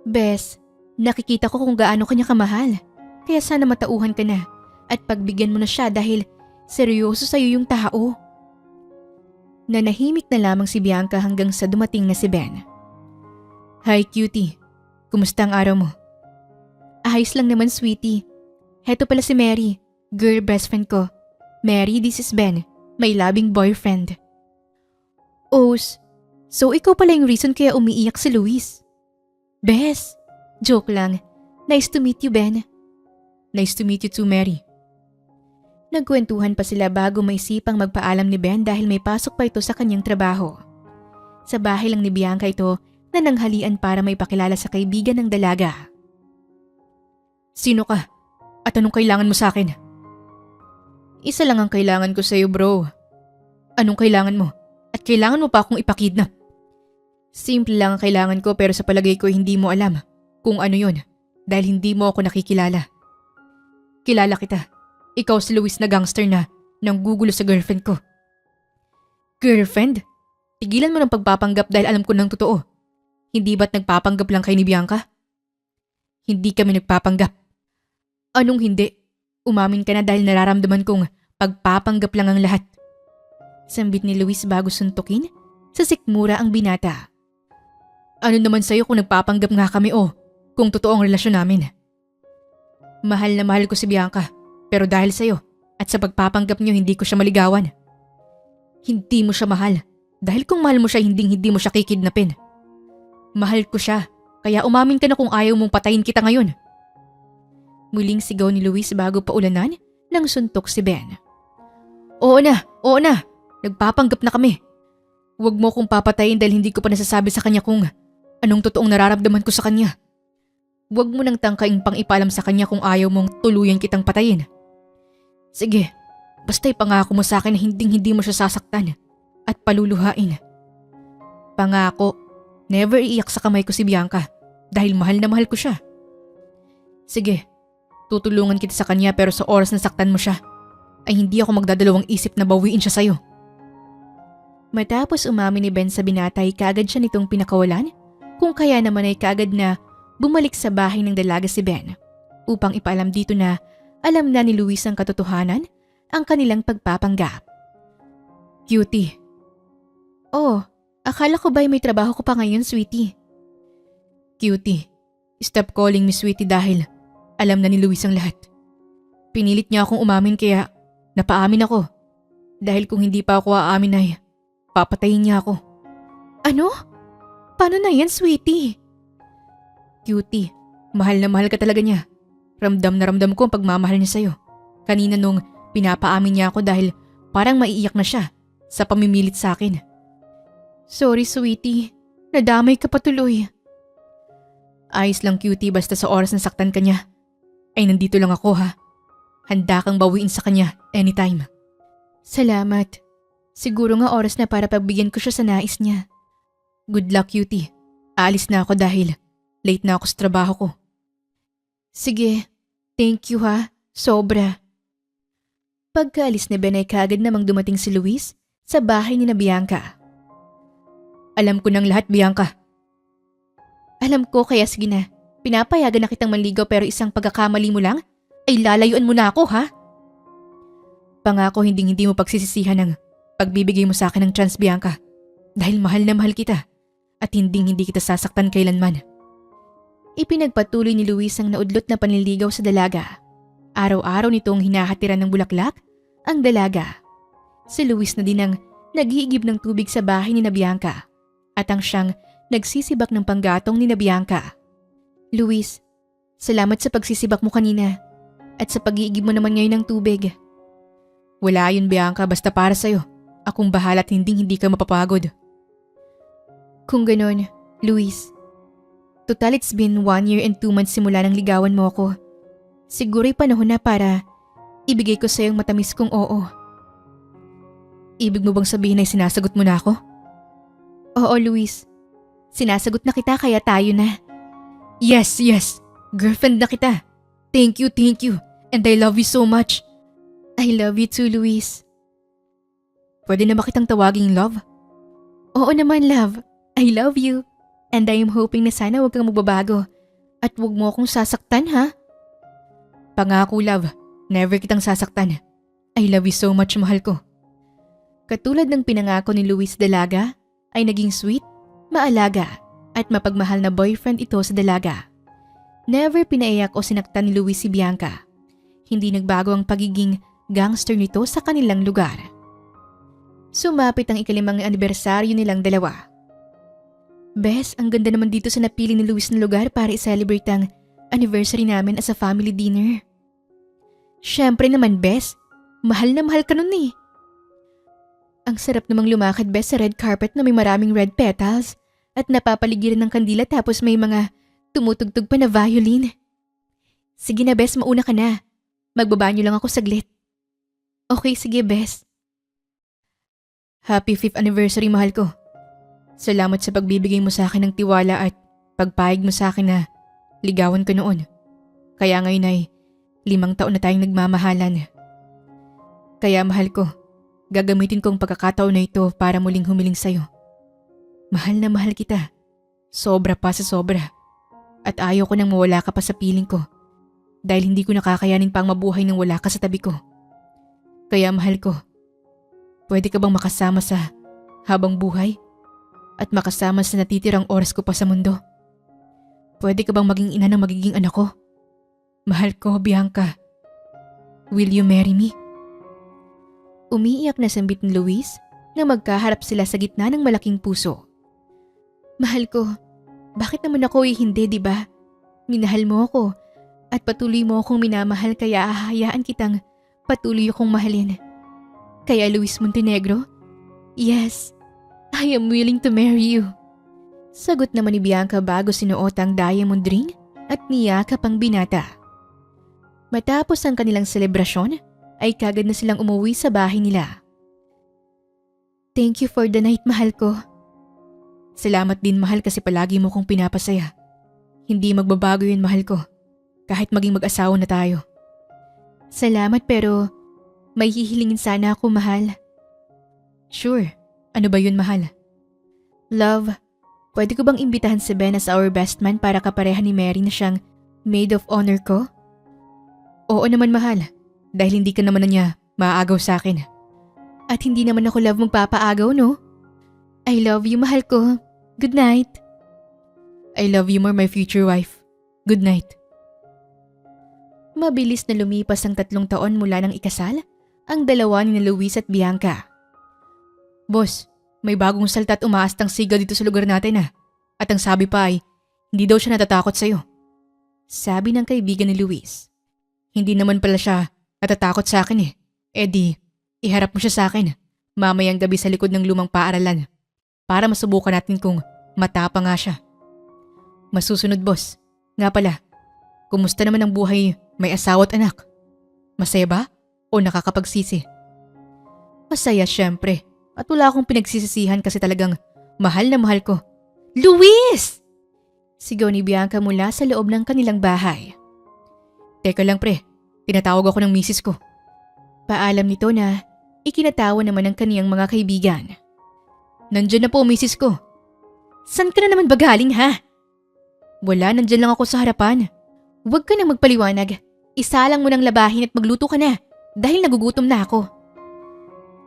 Bes, nakikita ko kung gaano kanya kamahal. Kaya sana matauhan ka na at pagbigyan mo na siya dahil seryoso sa'yo yung tao. Nanahimik na lamang si Bianca hanggang sa dumating na si Ben. Hi cutie, kumusta ang araw mo? Ayos lang naman sweetie. Heto pala si Mary, girl best friend ko. Mary, this is Ben, my loving boyfriend. Os, so ikaw pala yung reason kaya umiiyak si Luis. Bes, joke lang. Nice to meet you, Ben. Nice to meet you too, Mary. Nagkwentuhan pa sila bago maisipang magpaalam ni Ben dahil may pasok pa ito sa kanyang trabaho. Sa bahay lang ni Bianca ito na nanghalian para may pakilala sa kaibigan ng dalaga. Sino ka? At anong kailangan mo sa akin? Isa lang ang kailangan ko sa'yo, bro. Anong kailangan mo? At kailangan mo pa akong ipakidnap? Simple lang ang kailangan ko pero sa palagay ko hindi mo alam kung ano yun dahil hindi mo ako nakikilala. Kilala kita. Ikaw si Luis na gangster na nanggugulo sa girlfriend ko. Girlfriend? Tigilan mo ng pagpapanggap dahil alam ko ng totoo. Hindi ba't nagpapanggap lang kay ni Bianca? Hindi kami nagpapanggap. Anong hindi? Umamin ka na dahil nararamdaman kong pagpapanggap lang ang lahat. Sambit ni Luis bago suntukin sa sikmura ang binata. Ano naman sa'yo kung nagpapanggap nga kami o kung totoo ang relasyon namin? Mahal na mahal ko si Bianca pero dahil sa'yo at sa pagpapanggap niyo hindi ko siya maligawan. Hindi mo siya mahal dahil kung mahal mo siya hindi mo siya kikidnapin. Mahal ko siya kaya umamin ka na kung ayaw mong patayin kita ngayon. Muling sigaw ni Luis bago paulanan nang suntok si Ben. Oo na, nagpapanggap na kami. Huwag mo kong papatayin dahil hindi ko pa nasasabi sa kanya kung anong totoong nararamdaman ko sa kanya. Huwag mo nang tangkaing pang ipalam sa kanya kung ayaw mong tuluyan kitang patayin. Sige, basta ipangako mo sa akin na hindi mo siya sasaktan at paluluhain. Pangako, never iiyak sa kamay ko si Bianca dahil mahal na mahal ko siya. Sige, tutulungan kita sa kanya pero sa oras na saktan mo siya ay hindi ako magdadalawang isip na bawiin siya sa'yo. Matapos umamin ni Ben sa binata ay kaagad siya nitong pinakawalan kung kaya naman ay kaagad na bumalik sa bahay ng dalaga si Ben upang ipaalam dito na alam na ni Luis ang katotohanan ang kanilang pagpapanggap. Cutie. Oh, akala ko ba'y may trabaho ko pa ngayon, sweetie? Cutie, stop calling me sweetie dahil alam na ni Luis ang lahat. Pinilit niya akong umamin kaya napaamin ako. Dahil kung hindi pa ako aamin ay papatayin niya ako. Ano? Paano na yan, sweetie? Cutie, mahal na mahal ka talaga niya. Ramdam na ramdam ko ang pagmamahal niya sa'yo. Kanina nung pinapaamin niya ako dahil parang maiiyak na siya sa pamimilit sa akin. Sorry, sweetie. Nadamay ka patuloy. Ayos lang, cutie, basta sa oras na saktan ka niya. Ay nandito lang ako, ha. Handa kang bawiin sa kanya anytime. Salamat. Siguro nga oras na para pagbigyan ko siya sa nais niya. Good luck, cutie. Aalis na ako dahil late na ako sa trabaho ko. Sige, thank you ha. Sobra. Pagkaalis ni Ben ay kaagad namang dumating si Luis sa bahay ni na Bianca. Alam ko ng lahat, Bianca. Alam ko, kaya sige na. Pinapayagan na kitang manligaw pero isang pagkakamali mo lang ay lalayuan mo na ako, ha? Pangako hindi mo pagsisisihan ang pagbibigay mo sa akin ng chance, Bianca. Dahil mahal na mahal kita at hindi kita sasaktan kailanman. Ipinagpatuloy ni Luis ang naudlot na panliligaw sa dalaga. Araw-araw nitong hinahatiran ng bulaklak ang dalaga. Si Luis na din ang nag-iigib ng tubig sa bahay ni na Bianca at ang siyang nagsisibak ng panggatong ni na Bianca. Luis, salamat sa pagsisibak mo kanina at sa pag-iigib mo naman ngayon ng tubig. Wala yun, Bianca, basta para sa'yo. Akong bahala at hindi ka mapapagod. Kung ganon, Luis, total it's been 1 year and 2 months simula nang ligawan mo ako. Siguro'y panahon na para ibigay ko sa'yo ang matamis kong oo. Ibig mo bang sabihin ay sinasagot mo na ako? Oo, Luis. Sinasagot na kita kaya tayo na. Yes. Girlfriend na kita. Thank you. And I love you so much. I love you too, Luis. Pwede na ba kitang tawaging love? Oo naman, love. I love you. And I am hoping na sana huwag kang magbabago. At huwag mo akong sasaktan, ha? Pangako, love. Never kitang sasaktan. I love you so much, mahal ko. Katulad ng pinangako ni Luis Dalaga, ay naging sweet, maalaga, at mapagmahal na boyfriend ito sa dalaga. Never pinaiyak o sinaktan ni Luis si Bianca. Hindi nagbago ang pagiging gangster nito sa kanilang lugar. Sumapit ang ikalimang anibersaryo nilang dalawa. Bes, ang ganda naman dito sa napili ni Luis na lugar para i-celebrate ang anniversary namin as a family dinner. Siyempre naman, Bes. Mahal na mahal ka nun eh. Ang sarap namang lumakad, Bes, sa red carpet na may maraming red petals at napapaligiran ng kandila tapos may mga tumutugtog pa na violin. Sige na, Bes, mauna ka na. Magbabanyo lang ako saglit. Okay, sige, Bes. Happy 5th anniversary, mahal ko. Salamat sa pagbibigay mo sa akin ng tiwala at pagpahig mo sa akin na ligawan ko noon. Kaya ngayon ay 5 taon na tayong nagmamahalan. Kaya mahal ko, gagamitin ko ang pagkakataon na ito para muling humiling sa'yo. Mahal na mahal kita. Sobra pa sa sobra. At ayaw ko nang mawala ka pa sa piling ko dahil hindi ko nakakayanin pang mabuhay nang wala ka sa tabi ko. Kaya mahal ko, pwede ka bang makasama sa habang buhay at makasama sa natitirang oras ko pa sa mundo? Pwede ka bang maging ina ng magiging anak ko? Mahal ko, Bianca. Will you marry me? Umiiyak na sambit ni Luis na magkaharap sila sa gitna ng malaking puso. Mahal ko, bakit naman ako hindi, di ba? Minahal mo ako at patuloy mo akong minamahal kaya hahayaan kitang patuloy akong mahalin. Kaya Luis Montenegro, yes, I am willing to marry you. Sagot naman ni Bianca bago sinuot ang diamond ring at niyakap ang binata. Matapos ang kanilang selebrasyon, ay kagad na silang umuwi sa bahay nila. Thank you for the night, mahal ko. Salamat din, mahal, kasi palagi mo kong pinapasaya. Hindi magbabago yun, mahal ko. Kahit maging mag-asawa na tayo. Salamat, pero may hihilingin sana ako, mahal. Sure. Ano ba yun, mahal? Love, pwede ko bang imbitahan si Ben as our best man para kapareha ni Mary na siyang maid of honor ko? Oo naman, mahal. Dahil hindi ka naman na niya maaagaw sa akin. At hindi naman ako love magpapaagaw, no? I love you, mahal ko. Good night. I love you more, my future wife. Good night. Mabilis na lumipas ang 3 taon mula ng ikasal, ang dalawa ni Luis at Bianca. Boss, may bagong salta at umaastang siga dito sa lugar natin At ang sabi pa ay, hindi daw siya natatakot sa'yo. Sabi ng kaibigan ni Luis. Hindi naman pala siya natatakot sa akin Eh di, iharap mo siya sa akin mamayang gabi sa likod ng lumang paaralan para masubukan natin kung matapang nga siya. Masusunod boss. Nga pala, kumusta naman ang buhay may asawa at anak? Masaya ba o nakakapagsisi? Masaya syempre at wala akong pinagsisisihan kasi talagang mahal na mahal ko. Luis! Sigaw ni Bianca mula sa loob ng kanilang bahay. Teka lang pre, tinatawag ako ng misis ko. Paalam nito na ikinatawa naman ng kaniyang mga kaibigan. Nandyan na po misis ko. San ka na naman ba galing ha? Wala, nandyan lang ako sa harapan. Huwag ka nang magpaliwanag. Isalang mo ng labahin at magluto ka na dahil nagugutom na ako.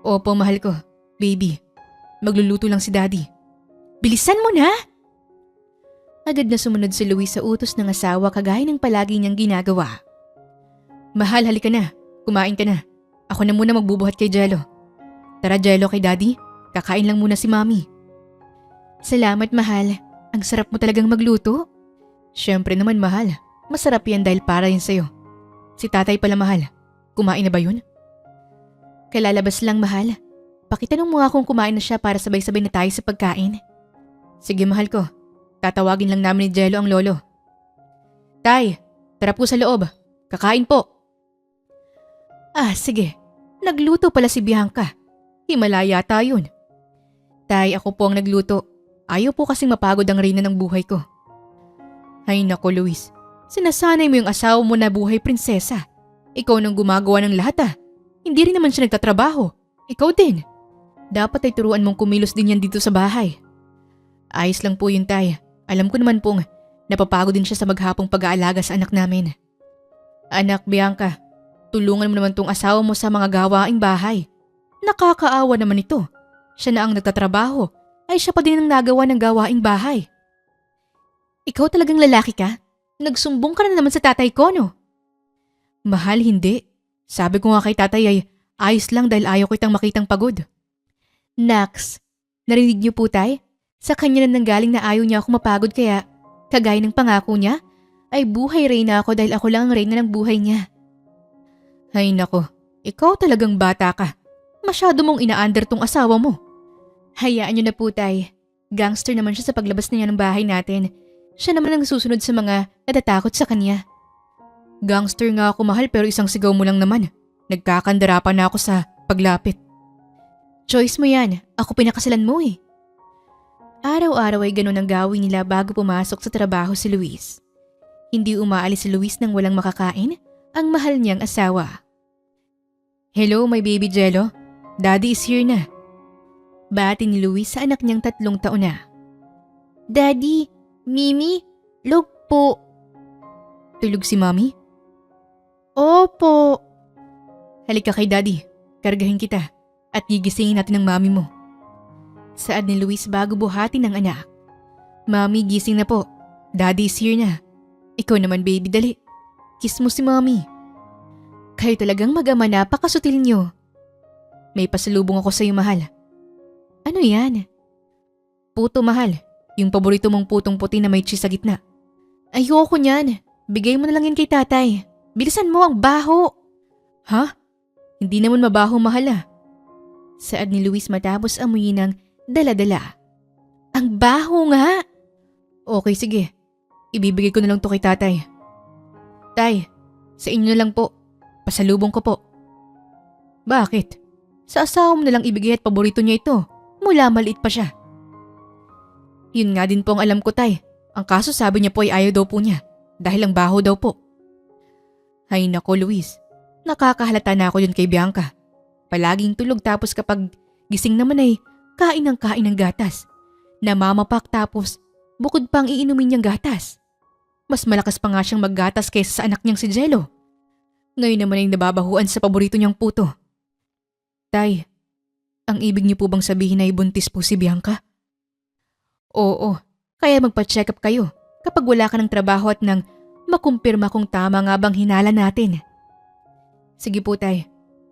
Opo mahal ko, baby. Magluluto lang si daddy. Bilisan mo na! Agad na sumunod si Luis sa utos ng asawa kagaya ng palagi niyang ginagawa. Mahal, halika na. Kumain ka na. Ako na muna magbubuhat kay Jello. Tara Jello kay daddy. Kakain lang muna si mami. Salamat mahal. Ang sarap mo talagang magluto. Siyempre naman mahal. Masarap yan dahil para yun sa'yo. Si tatay pala mahal. Kumain na ba yun? Kalalabas lang mahal. Pakitanong mo nga kung kumain na siya para sabay-sabay na tayo sa pagkain. Sige mahal ko. Tatawagin lang namin ni Jello ang lolo. Tay, tara po sa loob. Kakain po. Sige. Nagluto pala si Bianca. Himala yata yun. Tay, ako po ang nagluto. Ayaw po kasing mapagod ang reyna ng buhay ko. Ay nako Luis, sinasanay mo yung asawa mo na buhay prinsesa. Ikaw nang gumagawa ng lahat Hindi rin naman siya nagtatrabaho. Ikaw din. Dapat ay turuan mong kumilos din yan dito sa bahay. Ayos lang po yun tay. Alam ko naman pong napapagod din siya sa maghapong pag-aalaga sa anak namin. Anak Bianca, tulungan mo naman tong asawa mo sa mga gawaing bahay. Nakakaawa naman ito. Siya na ang nagtatrabaho, ay siya pa din ang nagawa ng gawaing bahay. Ikaw talagang lalaki ka? Nagsumbong ka na naman sa tatay ko, no? Mahal, hindi. Sabi ko nga kay tatay ay ayos lang dahil ayaw ko itang makitang pagod. Nax, narinig niyo po tay? Sa kanya na nanggaling na ayaw niya ako mapagod kaya, kagaya ng pangako niya, ay buhay reyna ako dahil ako lang ang reyna ng buhay niya. Ay nako, ikaw talagang bata ka. Masyado mong ina-under tong asawa mo. Hayaan niyo na po tay. Gangster naman siya sa paglabas niya ng bahay natin. Siya naman ang susunod sa mga natatakot sa kanya. Gangster nga ako mahal pero isang sigaw mo lang naman. Nagkakandara pa na ako sa paglapit. Choice mo yan. Ako pinakasalan mo Araw-araw ay ganun ang gawin nila bago pumasok sa trabaho si Luis. Hindi umaalis si Luis nang walang makakain ang mahal niyang asawa. Hello my baby Jello. Daddy is here na. Bati ni Luis sa anak niyang 3 taon na. Daddy, Mimi, log po. Tulog si Mommy? Opo. Halika kay Daddy, kargahin kita at gigisingin natin ang mami mo. Saad ni Luis bago buhatin ng anak. Mommy, gising na po. Daddy is here na. Ikaw naman baby, dali. Kiss mo si Mommy. Kayo talagang mag-ama, napakasutil niyo. May pasalubong ako sa iyo mahal. Ano yan? Puto mahal. Yung paborito mong putong puti na may cheese sa gitna. Ayoko niyan. Bigay mo na lang yan kay tatay. Bilisan mo, ang baho. Ha? Hindi naman mabaho mahal Saad ni Luis matapos amuyin ng dala-dala. Ang baho nga. Okay sige. Ibibigay ko na lang to kay tatay. Tay, sa inyo na lang po. Pasalubong ko po. Bakit? Sa asawa mo na lang ibigay at paborito niya ito. Mula maliit pa siya. Yun nga din po ang alam ko tay. Ang kaso sabi niya po ay ayaw daw po niya. Dahil ang baho daw po. Ay nako Luis. Nakakahalata na ako yun kay Bianca. Palaging tulog tapos kapag gising naman ay kain ng gatas. Namamapak tapos bukod pang iinumin niyang gatas. Mas malakas pa nga siyang maggatas kaysa sa anak niyang si Jello. Ngayon naman ay nababahuan sa paborito niyang puto. Tay, ang ibig niyo po bang sabihin ay buntis po si Bianca? Oo, kaya magpa-check up kayo kapag wala ka ng trabaho at nang makumpirma kung tama nga bang hinala natin. Sige po tay,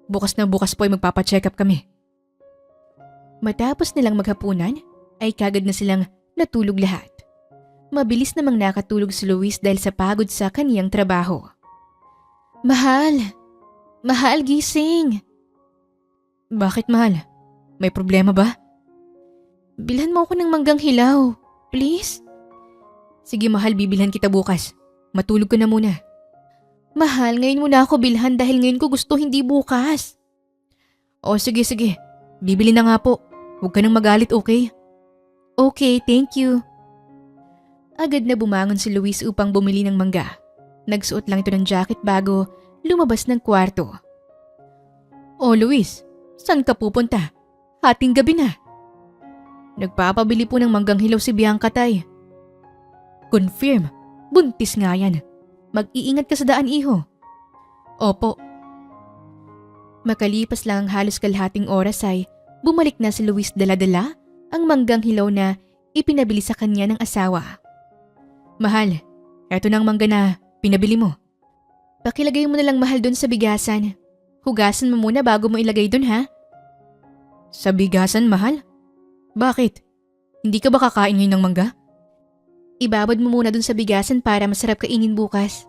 bukas na bukas po ay magpapacheck up kami. Matapos nilang maghapunan, ay kagad na silang natulog lahat. Mabilis namang nakatulog si Luis dahil sa pagod sa kaniyang trabaho. Mahal! Mahal, gising! Bakit mahal? May problema ba? Bilhan mo ako ng manggang hilaw, please? Sige mahal, bibilhan kita bukas. Matulog ka na muna. Mahal, ngayon mo na ako bilhan dahil ngayon ko gusto, hindi bukas. O sige, bibili na nga po. Huwag ka nang magalit, okay? Okay, thank you. Agad na bumangon si Luis upang bumili ng mangga. Nagsuot lang ito ng jacket bago lumabas ng kwarto. O Luis, saan ka pupunta? Hating gabi na. Nagpapabili po ng manggang hilaw si Bianca tay. Confirm, buntis nga yan. Mag-iingat ka sa daan, iho. Opo. Makalipas lang ang halos kalahating oras ay bumalik na si Luis dala-dala ang manggang hilaw na ipinabili sa kanya ng asawa. Mahal, eto na ang mangga na pinabili mo. Pakilagay mo na lang mahal doon sa bigasan. Hugasan mo muna bago mo ilagay doon ha. Sa bigasan mahal? Bakit? Hindi ka ba kakain ngayon ng mangga? Ibabad mo muna dun sa bigasan para masarap kainin bukas.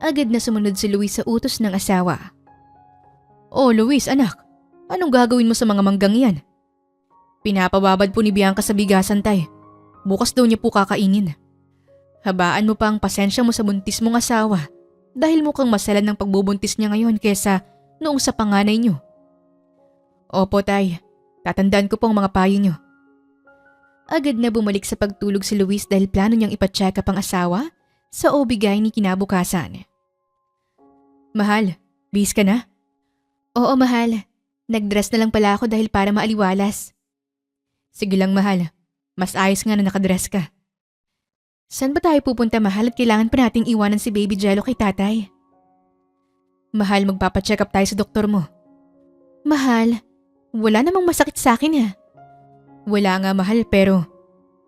Agad na sumunod si Luis sa utos ng asawa. Oh Luis, anak, anong gagawin mo sa mga manggang yan? Pinapababad po ni Bianca sa bigasan tay. Bukas daw niya po kakainin. Habaan mo pa ang pasensya mo sa buntis mong asawa dahil mukhang masalan ng pagbubuntis niya ngayon kesa noong sa panganay niyo. Opo tay, tatandaan ko po ang mga payo niyo. Agad na bumalik sa pagtulog si Luis dahil plano niyang ipacheck up ang asawa sa OB-GYN kinabukasan. Mahal, bihis ka na? Oo mahal, nagdress na lang pala ako dahil para maaliwalas. Sige lang mahal, mas ayos nga na nakadress ka. Saan ba tayo pupunta mahal at kailangan pa nating iwanan si Baby Jello kay tatay? Mahal, magpapacheck up tayo sa doktor mo. Mahal, wala namang masakit sa akin ha. Wala nga mahal pero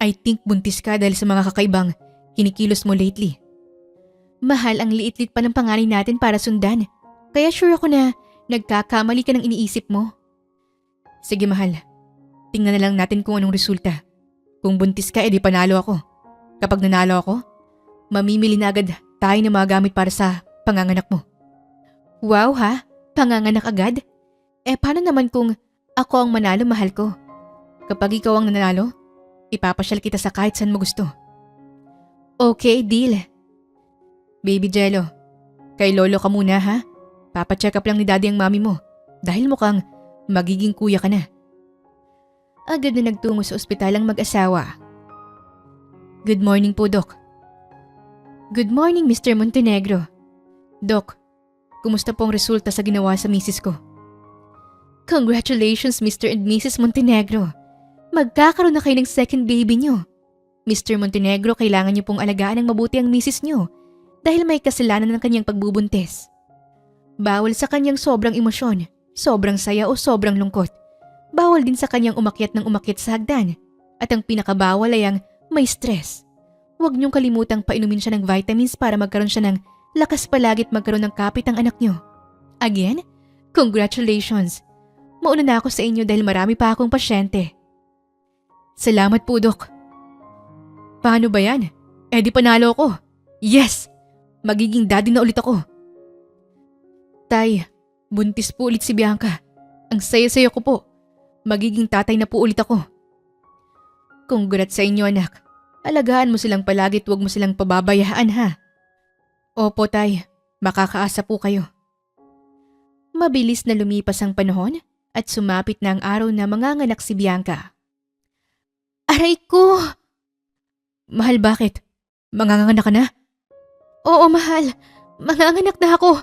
I think buntis ka dahil sa mga kakaibang kinikilos mo lately. Mahal, ang liit-lit pa ng panganay natin para sundan. Kaya sure ako na nagkakamali ka ng iniisip mo. Sige mahal, tingnan na lang natin kung anong resulta. Kung buntis ka, edi panalo ako. Kapag nanalo ako, mamimili na agad tayo ng mga gamit para sa panganganak mo. Wow ha, panganganak agad? Paano naman kung ako ang manalo mahal ko? Kapag ikaw ang nanalo, ipapasyal kita sa kahit saan mo gusto. Okay, deal. Baby Jello, kay lolo ka muna ha? Papacheck up lang ni daddy ang mami mo dahil mukhang magiging kuya ka na. Agad na nagtungo sa ospital ang mag-asawa. Good morning po, Doc. Good morning, Mr. Montenegro. Doc, kumusta po ang resulta sa ginawa sa misis ko? Congratulations, Mr. and Mrs. Montenegro. Magkakaroon na kayo ng second baby nyo. Mr. Montenegro, kailangan niyo pong alagaan ng mabuti ang misis nyo dahil may kasalanan ng kanyang pagbubuntis. Bawal sa kanyang sobrang emosyon, sobrang saya o sobrang lungkot. Bawal din sa kanyang umakyat ng umakyat sa hagdan. At ang pinakabawal ay ang may stress. Huwag niyong kalimutang painumin siya ng vitamins para magkaroon siya ng lakas palagit magkaroon ng kapit ang anak niyo. Again, congratulations. Mauna na ako sa inyo dahil marami pa akong pasyente. Salamat po, Dok. Paano ba yan? Di panalo ako. Yes! Magiging daddy na ulit ako. Tay, buntis po ulit si Bianca. Ang saya-saya ko po. Magiging tatay na po ulit ako. Congrats sa inyo anak. Alagaan mo silang palagi at huwag mo silang pababayaan ha. Opo tay, makakaasa po kayo. Mabilis na lumipas ang panahon at sumapit na ang araw na manganganak si Bianca. Aray ko! Mahal, bakit? Manganganak ka na? Oo mahal, manganganak na ako.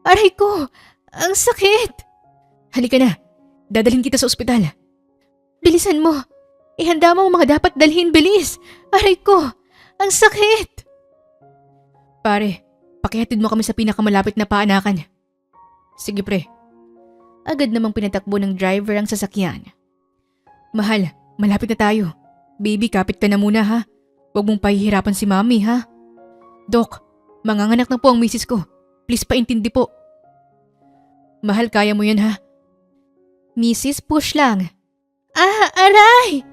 Aray ko! Ang sakit! Halika na, dadalhin kita sa ospital. Bilisan mo! Ihanda mo ang mga dapat dalhin, bilis! Aray ko! Ang sakit! Pare, pakihatid mo kami sa pinakamalapit na paanakan. Sige pre. Agad namang pinatakbo ng driver ang sasakyan. Mahal, malapit na tayo. Baby, kapit ka na muna ha. Huwag mong pahihirapan si mami ha. Dok, manganganak na po ang misis ko. Please paintindi po. Mahal, kaya mo yan ha? Mrs. Push lang. Ah, aray!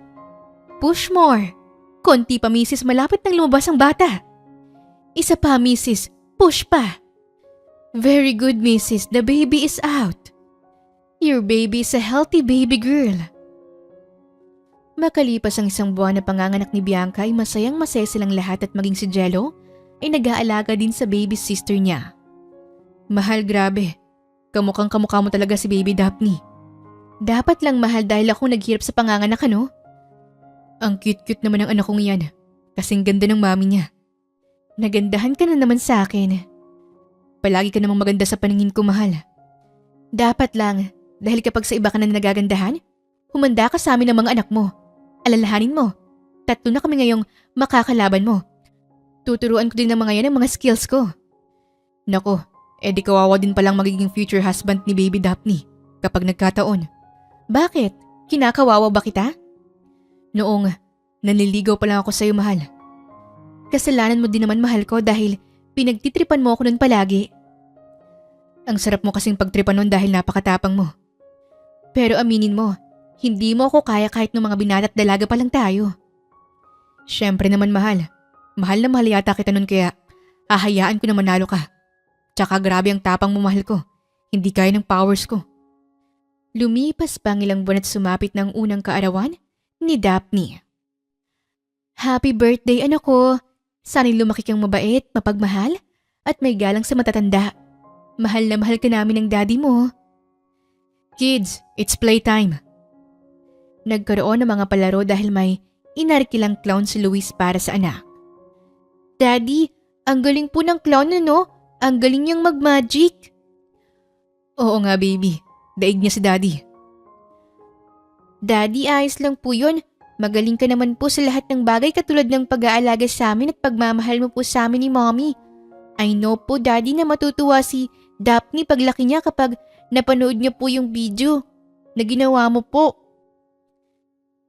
Push more. Konti pa, Mrs. Malapit nang lumabas ang bata. Isa pa, Mrs. Push pa. Very good, Mrs. The baby is out. Your baby is a healthy baby girl. Makalipas ang isang buwan na panganganak ni Bianca ay masayang-masaya silang lahat at maging si Jello ay nag-aalaga din sa baby sister niya. Mahal, grabe. Kamukhang kamukha mo talaga si baby Daphne. Dapat lang, mahal, dahil ako naghirap sa panganganak, ano? Ang cute-cute naman ng anak kong iyan. Kasing ganda ng mami niya. Nagandahan ka na naman sa akin. Palagi ka namang maganda sa paningin ko, mahal. Dapat lang, dahil kapag sa iba ka na nagagandahan, humanda ka sa amin ng mga anak mo. Alalahanin mo, 3 na kami ngayong makakalaban mo. Tuturuan ko din ng mga yan ang mga skills ko. Nako, edi kawawa din palang magiging future husband ni baby Daphne kapag nagkataon. Bakit? Kinakawawa ba kita? Noong nanliligaw pa lang ako sa'yo, mahal. Kasalanan mo din naman, mahal ko, dahil pinagtitripan mo ako nun palagi. Ang sarap mo kasing pagtripan nun dahil napakatapang mo. Pero aminin mo, hindi mo ako kaya kahit nung mga binata at dalaga pa lang tayo. Siyempre naman, mahal. Mahal na mahal yata kita nun, kaya ahayaan ko na manalo ka. Tsaka grabe ang tapang mo, mahal ko. Hindi kaya ng powers ko. Lumipas pa ang ilang buwan at sumapit ng unang kaarawan ni Daphne. Happy birthday, anak ko. Sana'y lumaki kang mabait, mapagmahal, at may galang sa matatanda. Mahal na mahal ka namin ng daddy mo. Kids, it's playtime. Nagkaroon ng mga palaro dahil may inarkilang clown si Luis para sa anak. Daddy, ang galing po ng clown, ano? Ang galing niyang mag-magic. Oo nga, baby. Daig niya si daddy. Daddy, ayos lang po yun. Magaling ka naman po sa lahat ng bagay katulad ng pag-aalaga sa amin at pagmamahal mo po sa amin ni Mommy. I know po, Daddy, na matutuwa si Daphne paglaki niya kapag napanood niya po yung video na ginawa mo po.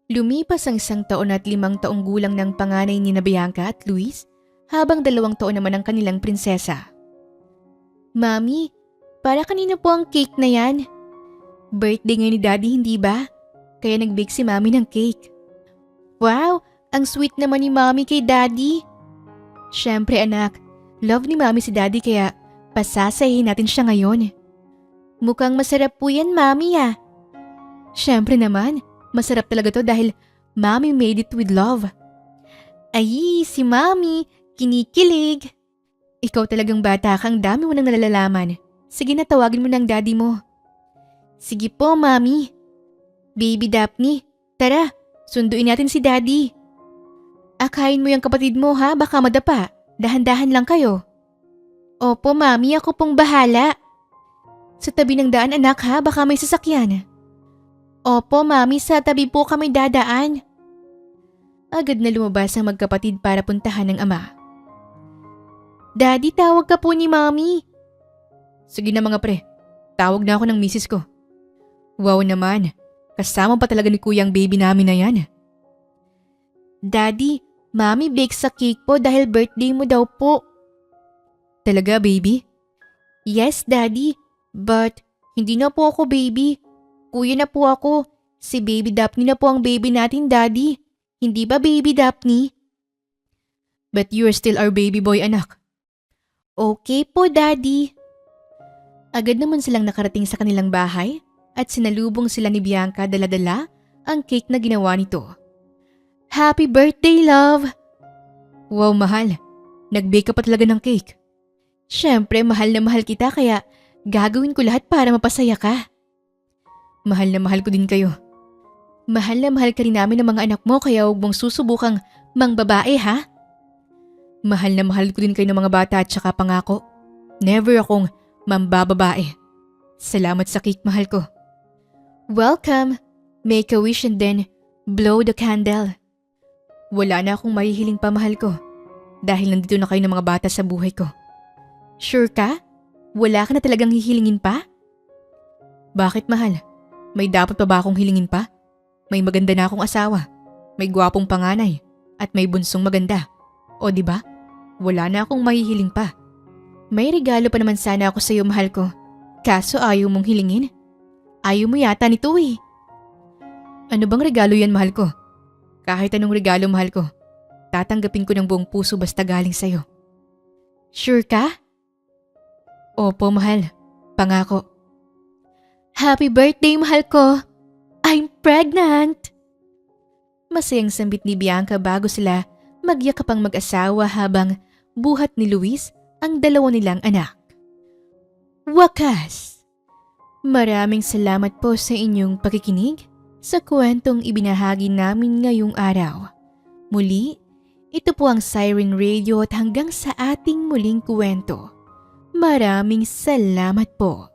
Lumipas ang 1 taon at 5 taong gulang ng panganay ni Bianca at Luis, habang 2 taon naman ang kanilang prinsesa. Mommy, para kanina po ang cake na yan? Birthday ngayon ni Daddy, hindi ba? Kaya nag-bake si Mommy ng cake. Wow, ang sweet naman ni Mommy kay Daddy. Siyempre, anak, love ni Mommy si Daddy kaya pasasayahin natin siya ngayon. Mukhang masarap po yan, Mommy ah. Siyempre naman, masarap talaga to dahil Mommy made it with love. Ay, si Mommy, kinikilig. Ikaw talagang bata kang dami mo nang nalalaman. Sige na, tawagin mo ng daddy mo. Sige po, Mommy. Baby Daphne, tara, sunduin natin si Daddy. Akain mo yung kapatid mo ha, baka madapa. Dahan-dahan lang kayo. Opo, Mommy, ako pong bahala. Sa tabi ng daan, anak ha, baka may sasakyan. Opo, Mommy, sa tabi po kami dadaan. Agad na lumabas ang magkapatid para puntahan ng ama. Daddy, tawag ka po ni Mommy. Sige na mga pre, tawag na ako ng misis ko. Wow naman, kasama pa talaga ni kuya ang baby namin na yan. Daddy, Mommy bake sa cake po dahil birthday mo daw po. Talaga, baby? Yes, Daddy. But hindi na po ako baby. Kuya na po ako. Si baby Daphne na po ang baby natin, Daddy. Hindi ba baby Daphne? But you are still our baby boy, anak. Okay po, Daddy. Agad naman silang nakarating sa kanilang bahay at sinalubong sila ni Bianca dala-dala ang cake na ginawa nito. Happy birthday, love! Wow, mahal. Nag-bake ka pa talaga ng cake. Siyempre, mahal na mahal kita kaya gagawin ko lahat para mapasaya ka. Mahal na mahal ko din kayo. Mahal na mahal ka rin namin ng mga anak mo kaya huwag mong susubukang mangbabae, ha? Mahal na mahal ko din kayo ng mga bata at saka pangako. Never akong mambababae. Salamat sa cake, mahal ko. Welcome. Make a wish and then blow the candle. Wala na akong mahihiling pa, mahal ko. Dahil nandito na kayo ng mga bata sa buhay ko. Sure ka? Wala ka na talagang hihilingin pa? Bakit, mahal? May dapat pa ba akong hilingin pa? May maganda na akong asawa. May gwapong panganay. At may bunsong maganda. O diba? Wala na akong mahihiling pa. May regalo pa naman sana ako sa'yo, mahal ko. Kaso ayaw mong hilingin. Ayaw mo yata nito eh. Ano bang regalo yan, mahal ko? Kahit anong regalo, mahal ko. Tatanggapin ko ng buong puso basta galing sa'yo. Sure ka? Opo, mahal. Pangako. Happy birthday, mahal ko! I'm pregnant! Masayang sambit ni Bianca bago sila magyakapang mag-asawa habang buhat ni Luis ang dalawa nilang anak. Wakas! Maraming salamat po sa inyong pakikinig sa kwentong ibinahagi namin ngayong araw. Muli, ito po ang Siren Radio at hanggang sa ating muling kwento. Maraming salamat po.